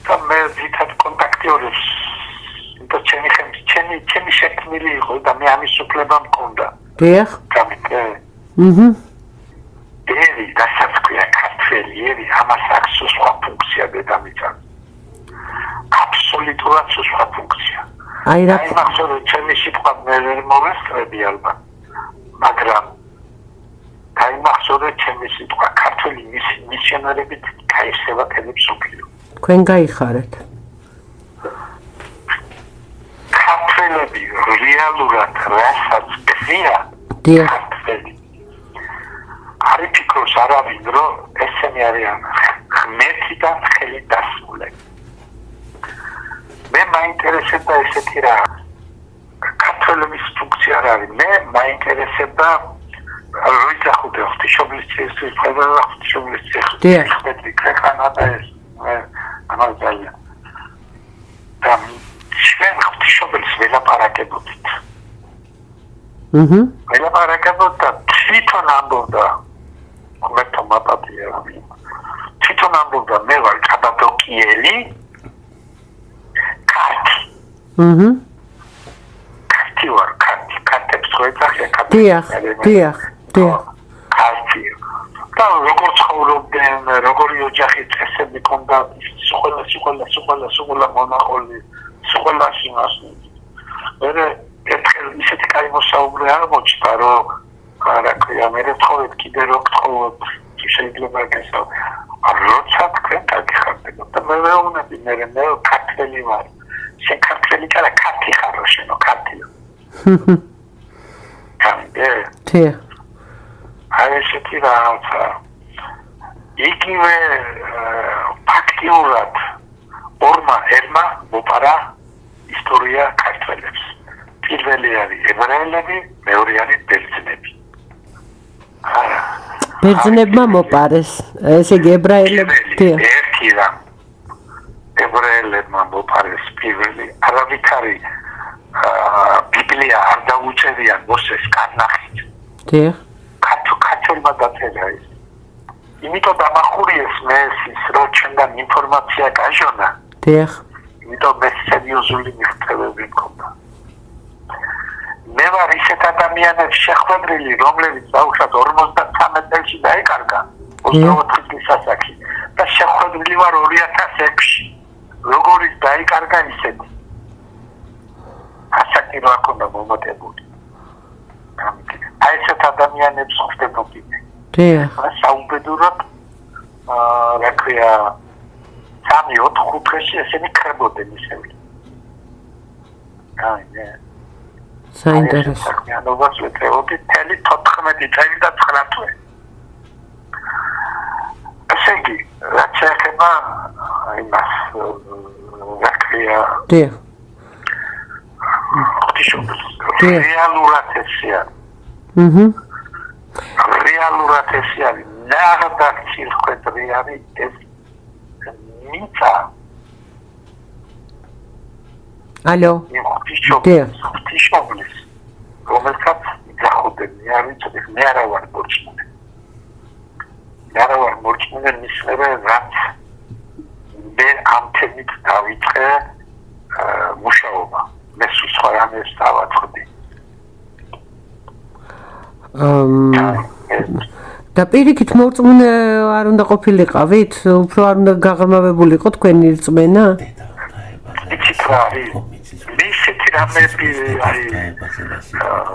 და მე ძირითად კონტაქტიორებს და ჩემი შექმნილი იყო და მე ამის უფლება მქონდა. დიახ. გამიგე? ერი რასაც ქვია ქართველი ერი ამას აქვს სხვა ფუნქცია დედამიწაზე. აბსოლუტურად სხვა ფუნქცია. აი რა მახსოვს ჩემი სიტყვა მე ვერ მოვესწრები ალბათ. მაგრამ აი მახსოვს ჩემი სიტყვა ქართველი მისიონერებით გაიხსება თემი მსოფლიო. თქვენ გაიხარეთ. ქართველები რეალურად რასაც გზია ქართველი. არ იფიქროს არავინ რომ ესენი არიან ღმერთი და ხელი დასმულები. მე მაინტერესებდა ესეთი რა ქართველების ფუნქცია რა არის. მე მაინტერესებდა როიცახუდე ღვთისმშობლის წესის ყველა ღვთისმშობლის წესის ხმეთი ქვეყანა და ეს ამას ძალიან და ჩვენ ღვთისმშობლის ველაპარაკებოდით. ველაპარაკებოდ და თვითონ ამბობდა ღმერთო მაპატია თვითონ ამბობდა მე ვარ კაბადოკიელი ქართი. ქართი ვარ ქართებს ხო ეძახიან დიახ. ქართი და როგორ ცხოვრობდნენ, როგორი ოჯახი წესები ჰქონდა, სულ მონახული, სულაში მასნი. მე ერთხელ ისეთი კაი მოსაუბრე აღმოჩნდა, რომ რა ქვია, მე ვთხოვეთ კიდე რო გთხოვოთ, შეიძლება გასაუბროთ. როცა თქვენ გაგიხარდებოდ და მე ვეუბნები, მე ქართველი ვარ. შენ ქართველი არა, ქართი ხარო შენო, ქართიო. თე. აი ესეთი რაღაცა. იგივე ფაქტიურად ერმა მოპარა ისტორია ქართველებს. პირველი არის ებრაელები, მეორე არის ბერძნები. ბერძნებმა მოპარეს, ესე იგი ებრაელები. ერთი რა. ებრაელებმა მოპარეს პირველი. არავითარი ბიბლია არ დაუწერიან მოსეს კარნახით. დიახ. ქართველმა დაწერა ის. იმიტომ დამახურიეს მე ის რომ ჩვენგან ინფორმაცია გაჟონა. დიახ. იმიტომ მე სერიოზული მიღწევები მქონდა. მე ვარ ისეთ ადამიანებს შეხვედრილი, რომლებიც ბავშვად 53 წელს დაიკარგა 24 წლის ასაკში და შეხვედრილი ვარ 2006-ში. როგორ ის დაიკარგა ისეთი. ასაკი რა ქონდა მომატებული. აი ესეთ ადამიანებს ხვდებოდი. დიახ. საუბედურად რა ქვია 3 კუთხეში ესენი ხრებოდნენ ისევ. აი, საინტერესო. საქმიანობას ვეწეოდი მთელი 14 წელი და 9 თვე. ესე იგი, რაც შეეხება იმას, რა ქვია, დიახ. რეალურად ესია. რეალურად ესია. ნახდაქცი ხვედრი არის ეს მიცა. ალო. ღვთისმშობლის, რომელსაც იძახოდნენ, მე არა ვარ მორჩმული. მე არა ვარ მორჩმული მისმერე, რაც მე ამ თემით დავიწყე მუშაობა. მე სხვა რამეს დავაწყდი. და პირიქით მორწმუნე არ უნდა ყოფილიყავით? უფრო არ უნდა გაღრმავებულიყო თქვენი რწმენა? იცით რა არის? ისეთი რამები არის,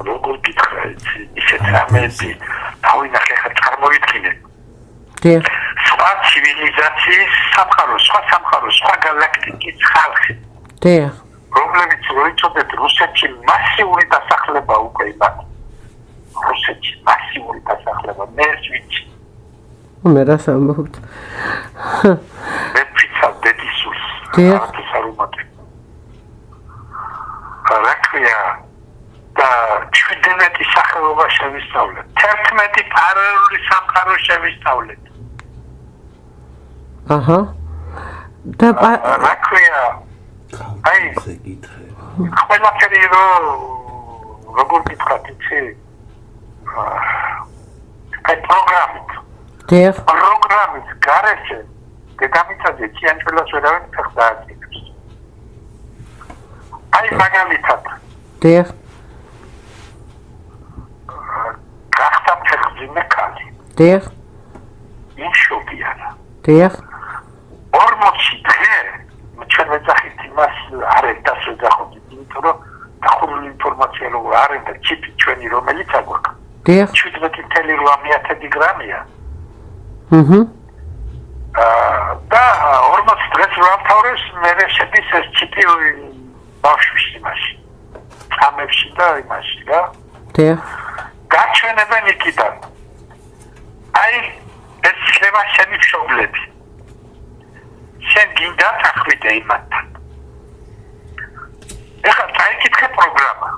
როგორ გითხრა, ისეთი რამები დავინახე, ხა წარმოვიდგინე. სხვა ცივილიზაციის სამყარო, სხვა გალაქტიკის ხალხი. რომლებიც როიცოდეთ რუსეთში მასიური დასახლება უკვე იმათ. რუსეთში მასიური დასახლება, მე ეს ვიცი. მე რას ამბობთ? მე ვიცავ დედისულს. არათუს არ უმატებ. რა ქვია და 17 სახეობა შევისწავლეთ. 11 პარალელური სამყარო შევისწავლეთ. აჰა. და რა ქვია აი ყველაფერი როგორ გითხრათ იცი? აი პროგრამით. პროგრამით გარეშე დედამიწაზე ჭიანჭველას ვერავინ ფეხს დააჭირებს. აი მაგალითად. გახდა ფეხმძიმე ქალი. იმშობიარა. 40 დღე ჩვენ ვეძახით იმას არ ედას ვეძახობთ, იმიტომ რომ დახურული ინფორმაცია როგორ არ ედდა ჩიპი ჩვენი რომელიც აგვაქვს. 17.8 გრამია. და 40 დღეს ვამთავრეს, მე შედის ეს ჩიპი ბავშვში იმაში. წამებში და იმაში რა. გაჩვენებენ იქიდან. აი ეს ხება შენი მშობლები. შენ გინდა წახვიდე იმათთან. ეხლა წაიკითხე პროგრამა.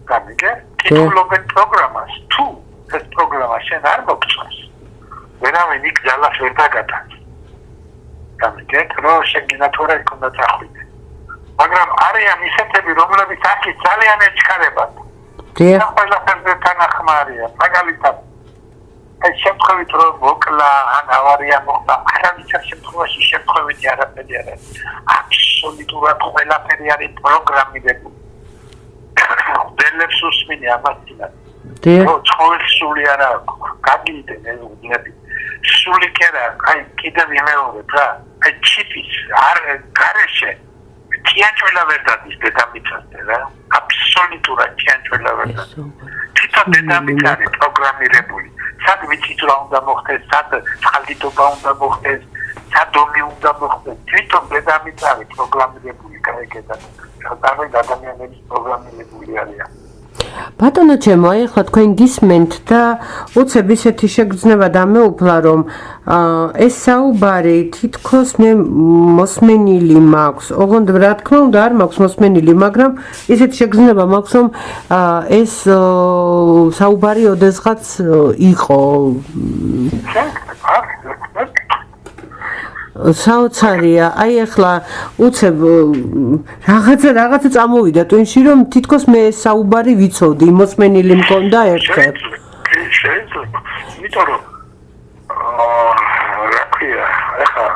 გამიგე? კითხულობენ პროგრამას. თუ ეს პროგრამა შენ არ მოგწონს, ვერავინ იქ ძალას ვერ დაგატანს. გამიგეთ, რომ შენ გინდა თორე იქ უნდა წახვიდე. მაგრამ არიან ისეთები, რომლებიც აქ ძალიან ეჩქარებათ. და ყველაფერზე თანახმარია. მაგალითად, აი შემთხვევით რომ მოკლა ან ავარია მოხდა, არამედ შემთხვევაში შემთხვევითი არაფერი არ არის. აბსოლუტურად ყველაფერი არის პროგრამირებული. დელებს უსმინე ამასინა. ცხოველს სული არა აქვს. გაგიდნენ ეს უბნები. სული კი არა, აი კიდევ იმეორებ რა. აი ჩიპის არ გარეშე ჭიანჭველა ვერ დადის დედამიწაზე რა. აბსოლუტურად ჭიანჭველა ვერ დადის. თვითონ დედამიწა არის პროგრამირებული. სად ვიცით რა უნდა მოხდეს, სად წყალდიდობა უნდა მოხდეს, სად ომი უნდა მოხდეს. თვითონ დედამიწა არის პროგრამირებული გაიგეთ. სადავე ადამიანების პროგრამირებული არიან. ბატონო ჩემო, აი ახლა თქვენ გისმენთ და უცებ ისეთი შეგრძნება დამეუფლა, რომ ეს საუბარი თითქოს მე მოსმენილი მაქვს. ოღონდ რა თქმა უნდა არ მაქვს მოსმენილი, მაგრამ ისეთი შეგრძნება მაქვს, რომ ეს საუბარი ოდესღაც იყო. საოცარია. აი ახლა უცებ რაღაცა წამოვიდა ტვინში, რომ თითქოს მე ეს საუბარი ვიცოდი, მოსმენილი მქონდა ერთხელ. შეიძლება. იმიტომ რომ რა ქვია, ახლა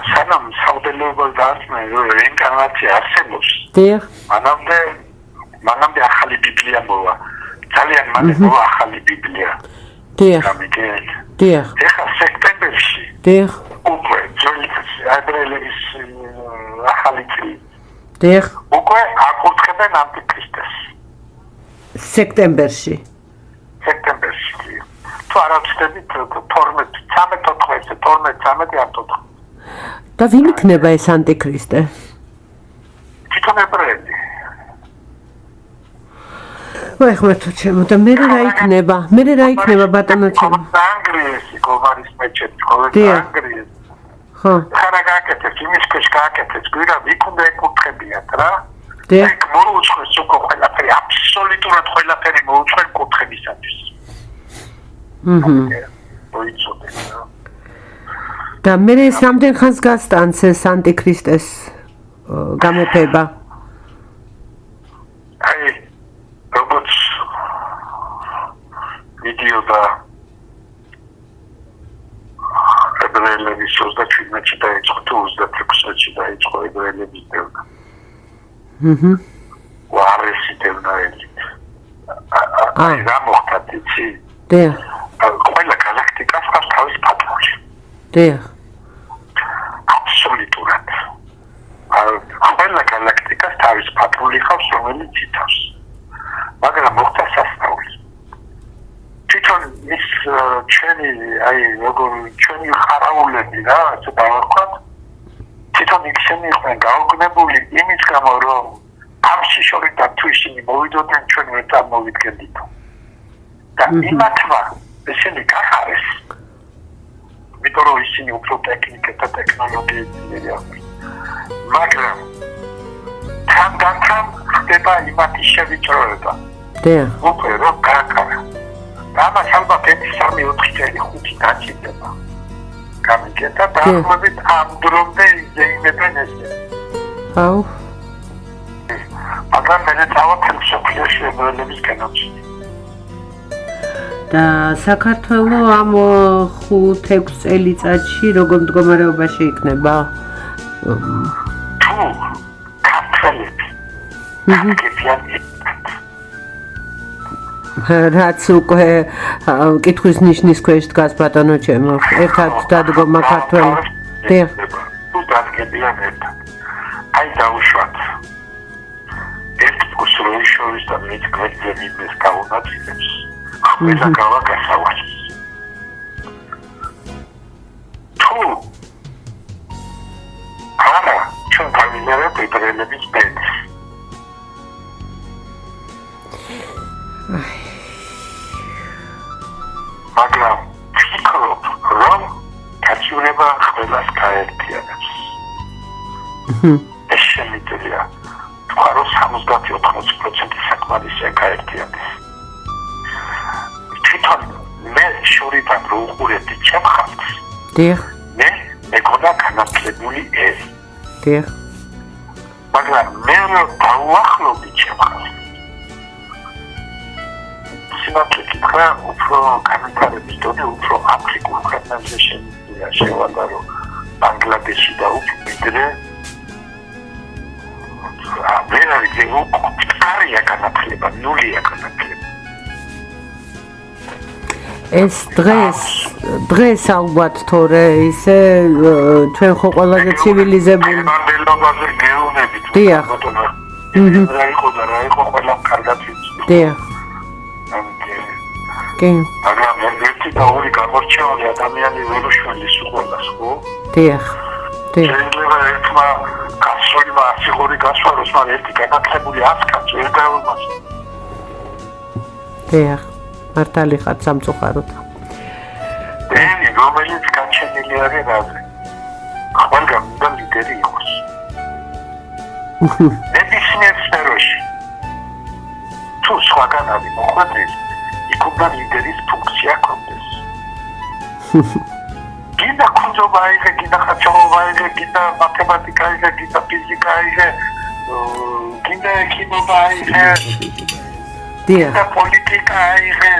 სანამ საუდელეობას დაასმენ, რომ რეინკარნაცია არსებობს. მანამდე ახალი ბიბლია მოვა. ძალიან მალე მოვა ახალი ბიბლია. გამიგეთ? ეხლა სექტემბერში. უკვე ებრაელების ახალი წელი. უკვე აკურთხებენ ანტიქრისტეს. სექტემბერში. თუ არ ავწდებით 12-13 არ და ვინ იქნება ეს ანტიქრისტე? თვითონ ებრაელი. ვაი ხმერთო ჩემო და მე რა იქნება ბატონო ჩემო? ანგრიესი გომარის მეჩეთი ყოველ ანგრიესი. ხო. ხარა გააკეთეს იმის ქვეშ გააკეთეს გვირა ვიქ უნდა ეკურთხებიათ რა. დიახ. ეგ მოუწყვეს უკვე ყველაფერი აბსოლუტურად ყველაფერი მოუწყვეს კურთხებისათვის. მოიწოდე რა. და მე ეს რამდენ ხანს გასტანს ეს ანტიქრისტეს გამეფება? აი როგორც ვიდეოდა ებრაელების 37-ში დაიწყო თუ 26-ში დაიწყო ებრაელების დევნა. ვარესი დევნაელი. აი რა მოხდა იცი? დიახ. ყველა galaktikას აქვს თავის პატრონი. დიახ. აბსოლუტურად. ყველა galaktikას თავის პატრონი ხავს, რომელიც იცავს. მაგრამ მოხდა სასწაული. თვითონ ის ჩვენი აი როგორ ჩვენი ხარაულები რა, ასე დავარქვათ. თვითონ ისინი იყვნენ გაუგნებული იმის გამო, რომ ამ შიშორიდან თუ ისინი მოვიდოდნენ ჩვენ ვერ წარმოვიდგენდით. და იმათმა ისინი გახარეს. იმიტომ რომ ისინი უფრო ტექნიკა და ტექნოლოგიით მიერია. მაგრამ თანდათან ხდება იმათი შევიწროება. დიახ. უკვე რომ გააკარა. ამას ალბათ 1-3-4 წელი 5 დაჭირდება. გამიგეთა და ამბობთ ამ დრომდე იზეიმებენ ესე. აუ. მაგრამ მე დავაწყებ სოფიას ებრაელების გენოციდი. და საქართველოს ამ 5-6 წელიწადში როგორ მდგომარეობაში იქნება? თუ ქართველები რაც უკვე კითხვის ნიშნის ქვეშ დგას ბატონო ჩემო, ერთად დადგომა ქართველი. დიახ. თუ დადგებიან ერთად. აი დაუშვათ. ერთ პოსროიშოვის და მეც გვერდზე მიდმეს გაუნაწილებს. ყველა გავა გასავალი. თუ არა, ჩვენ გავიმერებ ებრაელების ბედს. მაგრამ ვფიქრობ, რომ გაჩვენება ყველას გაერთიანებს. ეს შემიძლია თქვა, რომ 70-80% საკმარისია გაერთიანდეს. თვითონ მე შორიდან რო უყურებდი ჩემ ხალხს. დიახ. მე მეკონა განათლებული ეს. დიახ. მაგრამ მე რო დავუახლოვდი ჩემ ხალხს. სიმართლე გითხრა, უფრო განვითარების დონე უფრო აფრიკულ ქვეყნებზე შემიძლია შევადარო ბანგლადეში და ვიდრე ვერ არის არია განათლება, ნულია განათლება. ეს დღეს ალბათ თორე ისე ჩვენ ხო ყველაზე ცივილიზებული მანდელობაზე გეუბნებით. დიახ. რა იყო და რა იყო ყველა კარგად ვიცი. დიახ. კი. მაგრამ ერთი და ორი გამორჩეული ადამიანი ვერ უშველის უყოლას, ხო? დიახ. დიახ. შეიძლება ერთმა გასვლა ასიღორი გასვაროს, მაგრამ ერთი განათლებული 100 კაცი ვერ დაუმას. დიახ. მართალი ხარ სამწუხაროდ. ენი რომელიც გაჩენილი არის რაზე. ყველგან უნდა ლიდერი იყოს. ნებისმიერ სფეროში. თუ სხვაგან არის მოხვედრილი, იქ უნდა ლიდერის ფუნქცია კონდეს. გინდა კუნძობა აიღე, გინდა ხაჩალობა აიღე, გინდა მათემატიკა აიღე, გინდა ფიზიკა აიღე, გინდა ექიმობა აიღე. დიახ. და პოლიტიკა აიღე.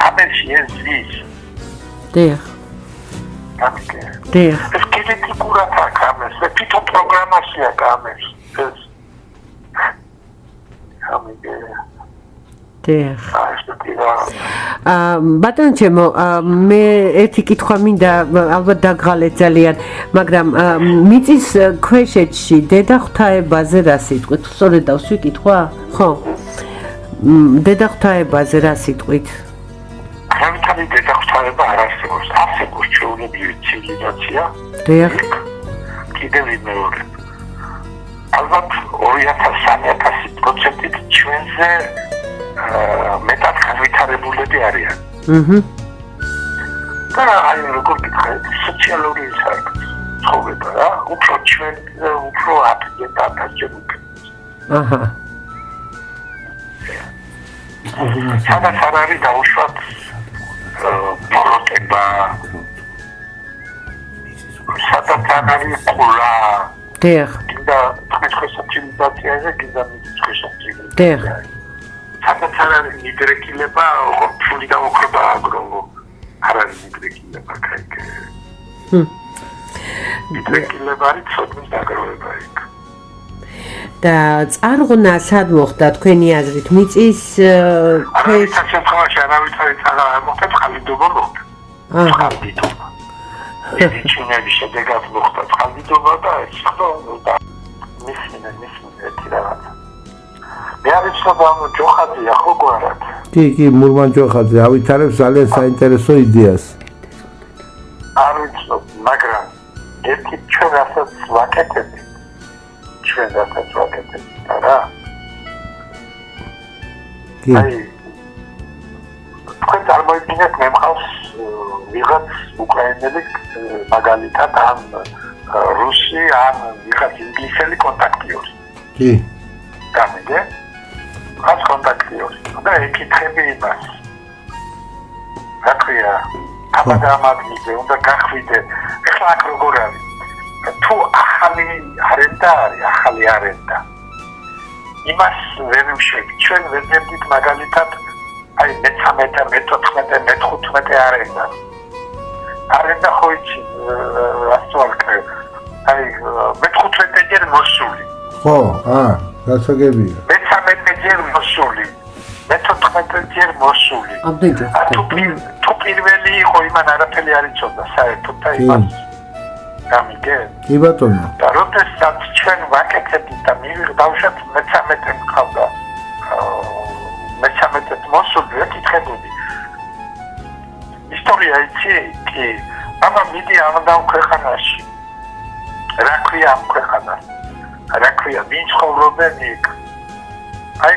ამაში ეს ის. დიახ. დიახ. ეს გენეტიკურად აქვს ამას, ეს თვითონ პროგრამაშია გამეს. ეს ამიგე. დიახ. აა ბატონო ჩემო, მე ერთი კითხვა მინდა, ალბათ დაგღალეთ ძალიან, მაგრამ მიწის ქვეშეთში დედა ღვთაებაზე რა სიტყვით? სწორედ დავსვიკითხვა? ხო. დედა ღვთაებაზე რა სიტყვით? გამიტანი დედა ღვთაება არ არსებობს. არსებობს ჩვეულებრივი ცივილიზაცია. დიახ. კიდევ ვიმეორებ. ალბათ 2000-3000%-ით ჩვენზე მეტად განვითარებულები არიან. და აი როგორ გითხარით, სოციალური ცხოვრება რა, უფრო ჩვენ უფრო აფიჯეტად აჰა. სადაც არ არის დაუშვათ ბოროტება, სადაც არ არის ყურა, დიახ. კიდე თქვენს ცივილიზაციაზე, კიდე თქვენს ცივილიზაციაზე. დიახ. სადაც არ არის მიდრეკილება, ფული და ოქრობა აგროვო. არ არის მიდრეკილება, კაიკე. მიდრეკილება არის ცოდნის დაგროვება იქ. და წარღვნა სად მოხდა თქვენი აზრით? მიწის ქვეშ შემთხვევაში არავითარი წარღვნა მოხდა, წყალდიდობა მოხდა. წყალდიდობა. ჩინელი შედეგად მოხდა წყალდიდობა და ეს ხო მისმინე ერთი რაღაცა. მე არ ვიცნობ ამ ჯოხაძეა ხო გვარად? კი, მურმან ჯოხაძე ავითარებს ძალიან საინტერესო იდეას. არ ვიცნობ, მაგრამ ერთი ჩვენ რასაც ვაკეთებთ არა? კი. აი თქვენ წარმოიდგინეთ მე მყავს ვიღაც უკრაინელი მაგალითად ან რუსი ან ვიღაც ინგლისელი კონტაქტიორი. კი. გამიგე? ხას კონტაქტიორი. და ეკითხები იმას. რა ქვია? აბადამადმიზე უნდა გახვიდე. ეხლა აქ როგორ არის? თუ ახალი არენდა არის, ახალი არენდა. იმას ვერ ვშევი. ჩვენ ვეძებდით მაგალითად აი მე-13, მე-14, მე-15 არენდა. არენდა ხო იცი, ასწორკრე. აი მე-15 ჯერ მოსული. ხო, გასაგებია. მე-13 ჯერ მოსული. მე-14 ჯერ მოსული. თუ პირველი იყო, იმან არაფერი არ იცოდა საერთოდ და იმას გამიგე? კი ბატონო. და როდესაც ჩვენ ვაკეთებდით და დავუშვათ მე-13 მყავდა. მე-13 მოსული, ეკითხებოდი. ისტორია იცი? კი. აბა მიდი ამ ქვეყანაში. რა ქვია ამ ქვეყანას? რა ქვია, ვინ ცხოვრობენ იქ? აი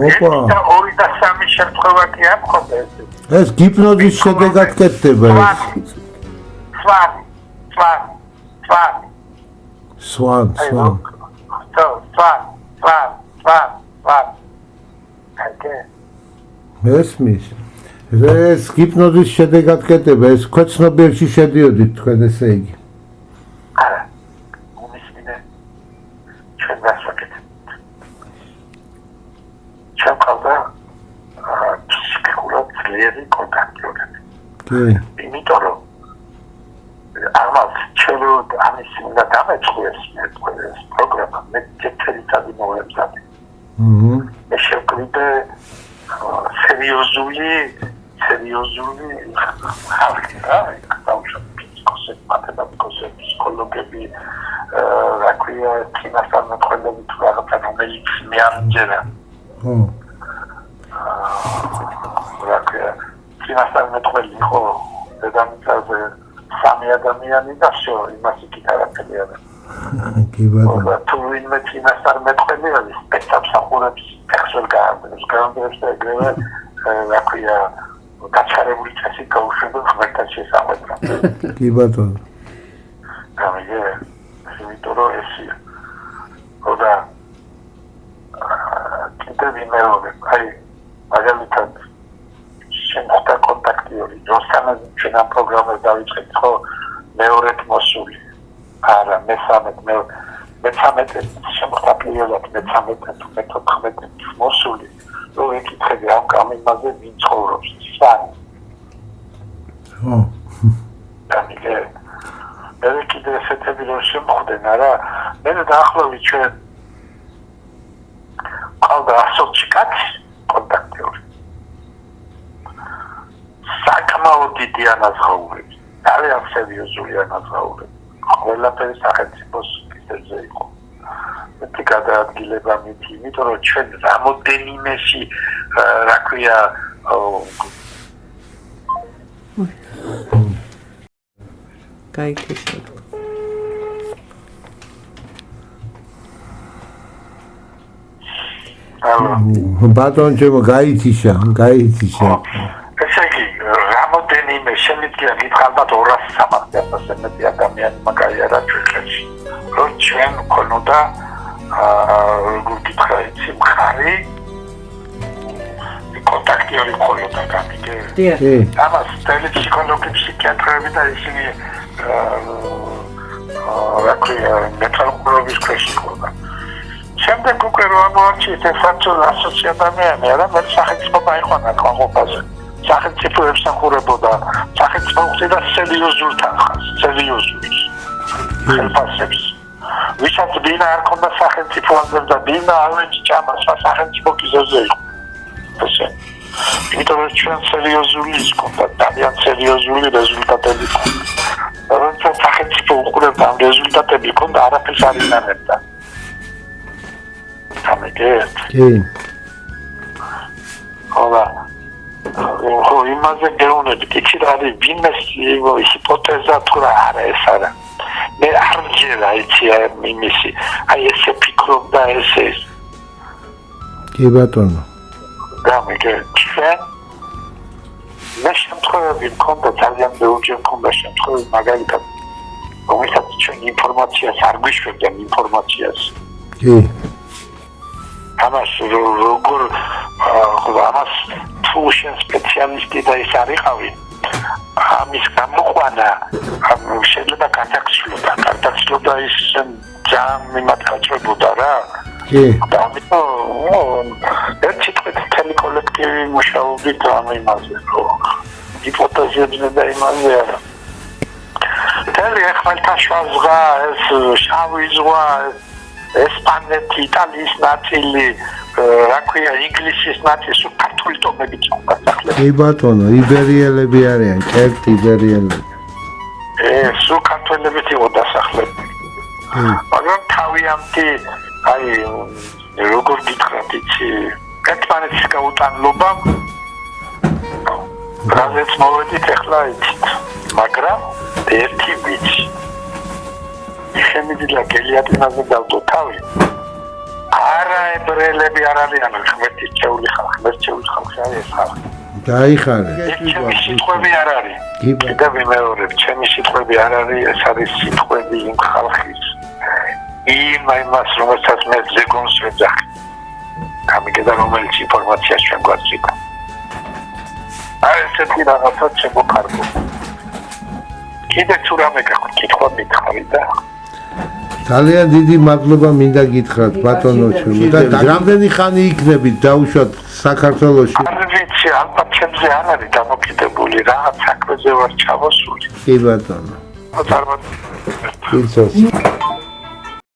ოპა. და 2 და 3 შემთხვევა კი არ მქონდა ეს. ეს გიპნოზის შედეგად კეთდება ეს. სვან. ესმის. ეს გიპნოზის შედეგად კეთდება, ეს ქვეცნობიერში შედიოდით თქვენ ესე იგი. არა. უმისმინე ჩვენ გასვაკეთებთ. ჩვენ ყავდა ფსიქიკურად ძლიერი კონტაქტიორები. კი. იმიტომ რომ ამას ჩელო ამის უნდა დამეწყდეს ეს პროგრამა მე თეთრიცადი მოემზადე. მე შევკვიდე სერიოზული ხალხი რა, დავუშვათ ფიზიკოსები, მათემატიკოსები, ფსიქოლოგები, რა ქვია, წინასწარმეტყველები თუ რაღაცა რომელიც მე ამჯერა. რა ქვია, წინასწარმეტყველი იყო დედამიწაზე 3 ადამიანი და всё, იმას იქით არაფერი არა. კი ბატონო. თუ ვინმე წინასწარმეტყველი არის, სპექტაკლს ფეხსველ გაამდრებს და ეგრევე რა ქვია, გაჩარებული წესით გაუშვება ღმერთთან შესახვედრად. კი ბატონო. გამიგე? იმიტომ რომ ესია. და კიდევ ვიმეორებ, აი მაგალითად შემოხდა კონტაქტიორი, როსანაც ჩვენ ამ პროგრამას დავიწყეთ, ხო მეორედ მოსული. არა, მე-13 შემოხდა პირველად მე-13 მოსული. რო ეკითხები ამ კამიმაზე ვინ ცხოვრობს? სვანი. ხო. გამიგე? მე კიდე ესეთები რომ შემოხდნენ, არა, მე დაახლოებით ჩვენ ყავდა 100 კაცი კონტაქტიორი. საკმაოდ დიდი ანაზღაურები, ძალიან სერიოზული ანაზღაურები. ყველაფერი სახელმწიფოს კიდეზე იყო. მეთი გადაადგილება მითი, იმიტომ რომ ჩვენ რამოდენიმეში რა ქვია გაიქეშო. ბატონო ჩემო გაითიშა ესე იგი რამოდენიმე შემიძლია გითხარდათ 200-300 მეტი ადამიანი მაგარია ჩვენში რომ ჩვენ ქონოდა როგორ გითხრა იცი მხარი კონტაქტი ორი ქონოდა გამიგე ამას ტელეფსიქოლოგი ფსიქიატრები და ისინი მეტალურგიის ქვეშ იქნება შემდეგ უკვე რომ ამოარჩიეთ ეს ასოციაცია ადამიანი არა მე სახელმწიფო გაიყვანა ყოყობაზე სახელმწიფო ემსახურებოდა სახელმწიფო უხდიდა სერიოზულ თანხას სერიოზულ ხელფასებს ვისაც ბინა არ ქონდა სახელმწიფოაზე და ბინა ავეჯი ჭამას სახელმწიფო გიზოზე იყო ესე იმიტომ რომ ჩვენ სერიოზული იქონდა ძალიან სერიოზული რეზულტატები ქონდა როცა სახელმწიფო უყურებდა ამ რეზულტატები ქონდა არაფერს არ ინარებდა ამეგეთ კი ხო იმაზე გეუბნებით იცი რა არის ვინმეს ჰიპოთეზა თუ რა არა ეს არა მე არ მჯერა იცი იმისი აი ესე ფიქრობდა ესე კი ბატონო გამიგეთ ჩვენ მე შემთხვევები მქონდა ძალიან ბევრჯერ მქონდა შემთხვევები მაგალითად რომელსაც ჩვენ ინფორმაციას არ გვიშვებდნენ ინფორმაციას კი ამას როგორ ამას თუ შენ სპეციალისტი და ის არიყავი ამის გამოყვანა შეიძლება კარტაქსლოდა ის ძალიან მიმატყაჭებოდა რა კი და ამიტომ ერთი თელი კოლექტივი მუშაობდით ამ იმაზე რომ ჰიპოთეზებზე და იმაზე არა თელი ახალთაშუა ზღვა ეს შავი ზღვა ესპანეთი, იტალიის ნაწილი, რა ქვია, ინგლისის ნაწილი, სულ ქართული ტომები წავდა სახლები. კი ბატონო, იბერიელები არიან, კერძ იბერიელები. სულ ქართველები იყო დასახლებული. მაგრამ თავიანთი, აი, როგორ გითხრათ, იცი, ერთმანეთის გაუტანლობა, რაზეც მოვედით ახლა იცით, მაგრამ ერთი ვიცი. შემიძლია გელიატინაზე დავდო თავი არა ებრაელები არ არიან ღმერთის წეული ხალხი არის ხალხი დაიხარე ჩემი სიტყვები არ არის კიდევ ვიმეორებ ჩემი სიტყვები არ არის ეს არის სიტყვები იმ ხალხის იმას რომელსაც მე ზეგონს ვეძახი გამიგედა რომელიც ინფორმაცია ჩვენ გვაქვს აი ესეთი რაღაცა შემოხარბო კიდე თუ რამე გაქვთ კითხვა მითხარი და ძალიან დიდი მადლობა მინდა გითხრათ ბატონო ჩემო და რამდენი ხანი იქნებით დაუშვათ საქართველოში არ ვიცი ალბათ ჩემზე არ არის დამოკიდებული რაღაც საქმეზე ვარ ჩავოსული კი ბატონო წარმატებული იცოს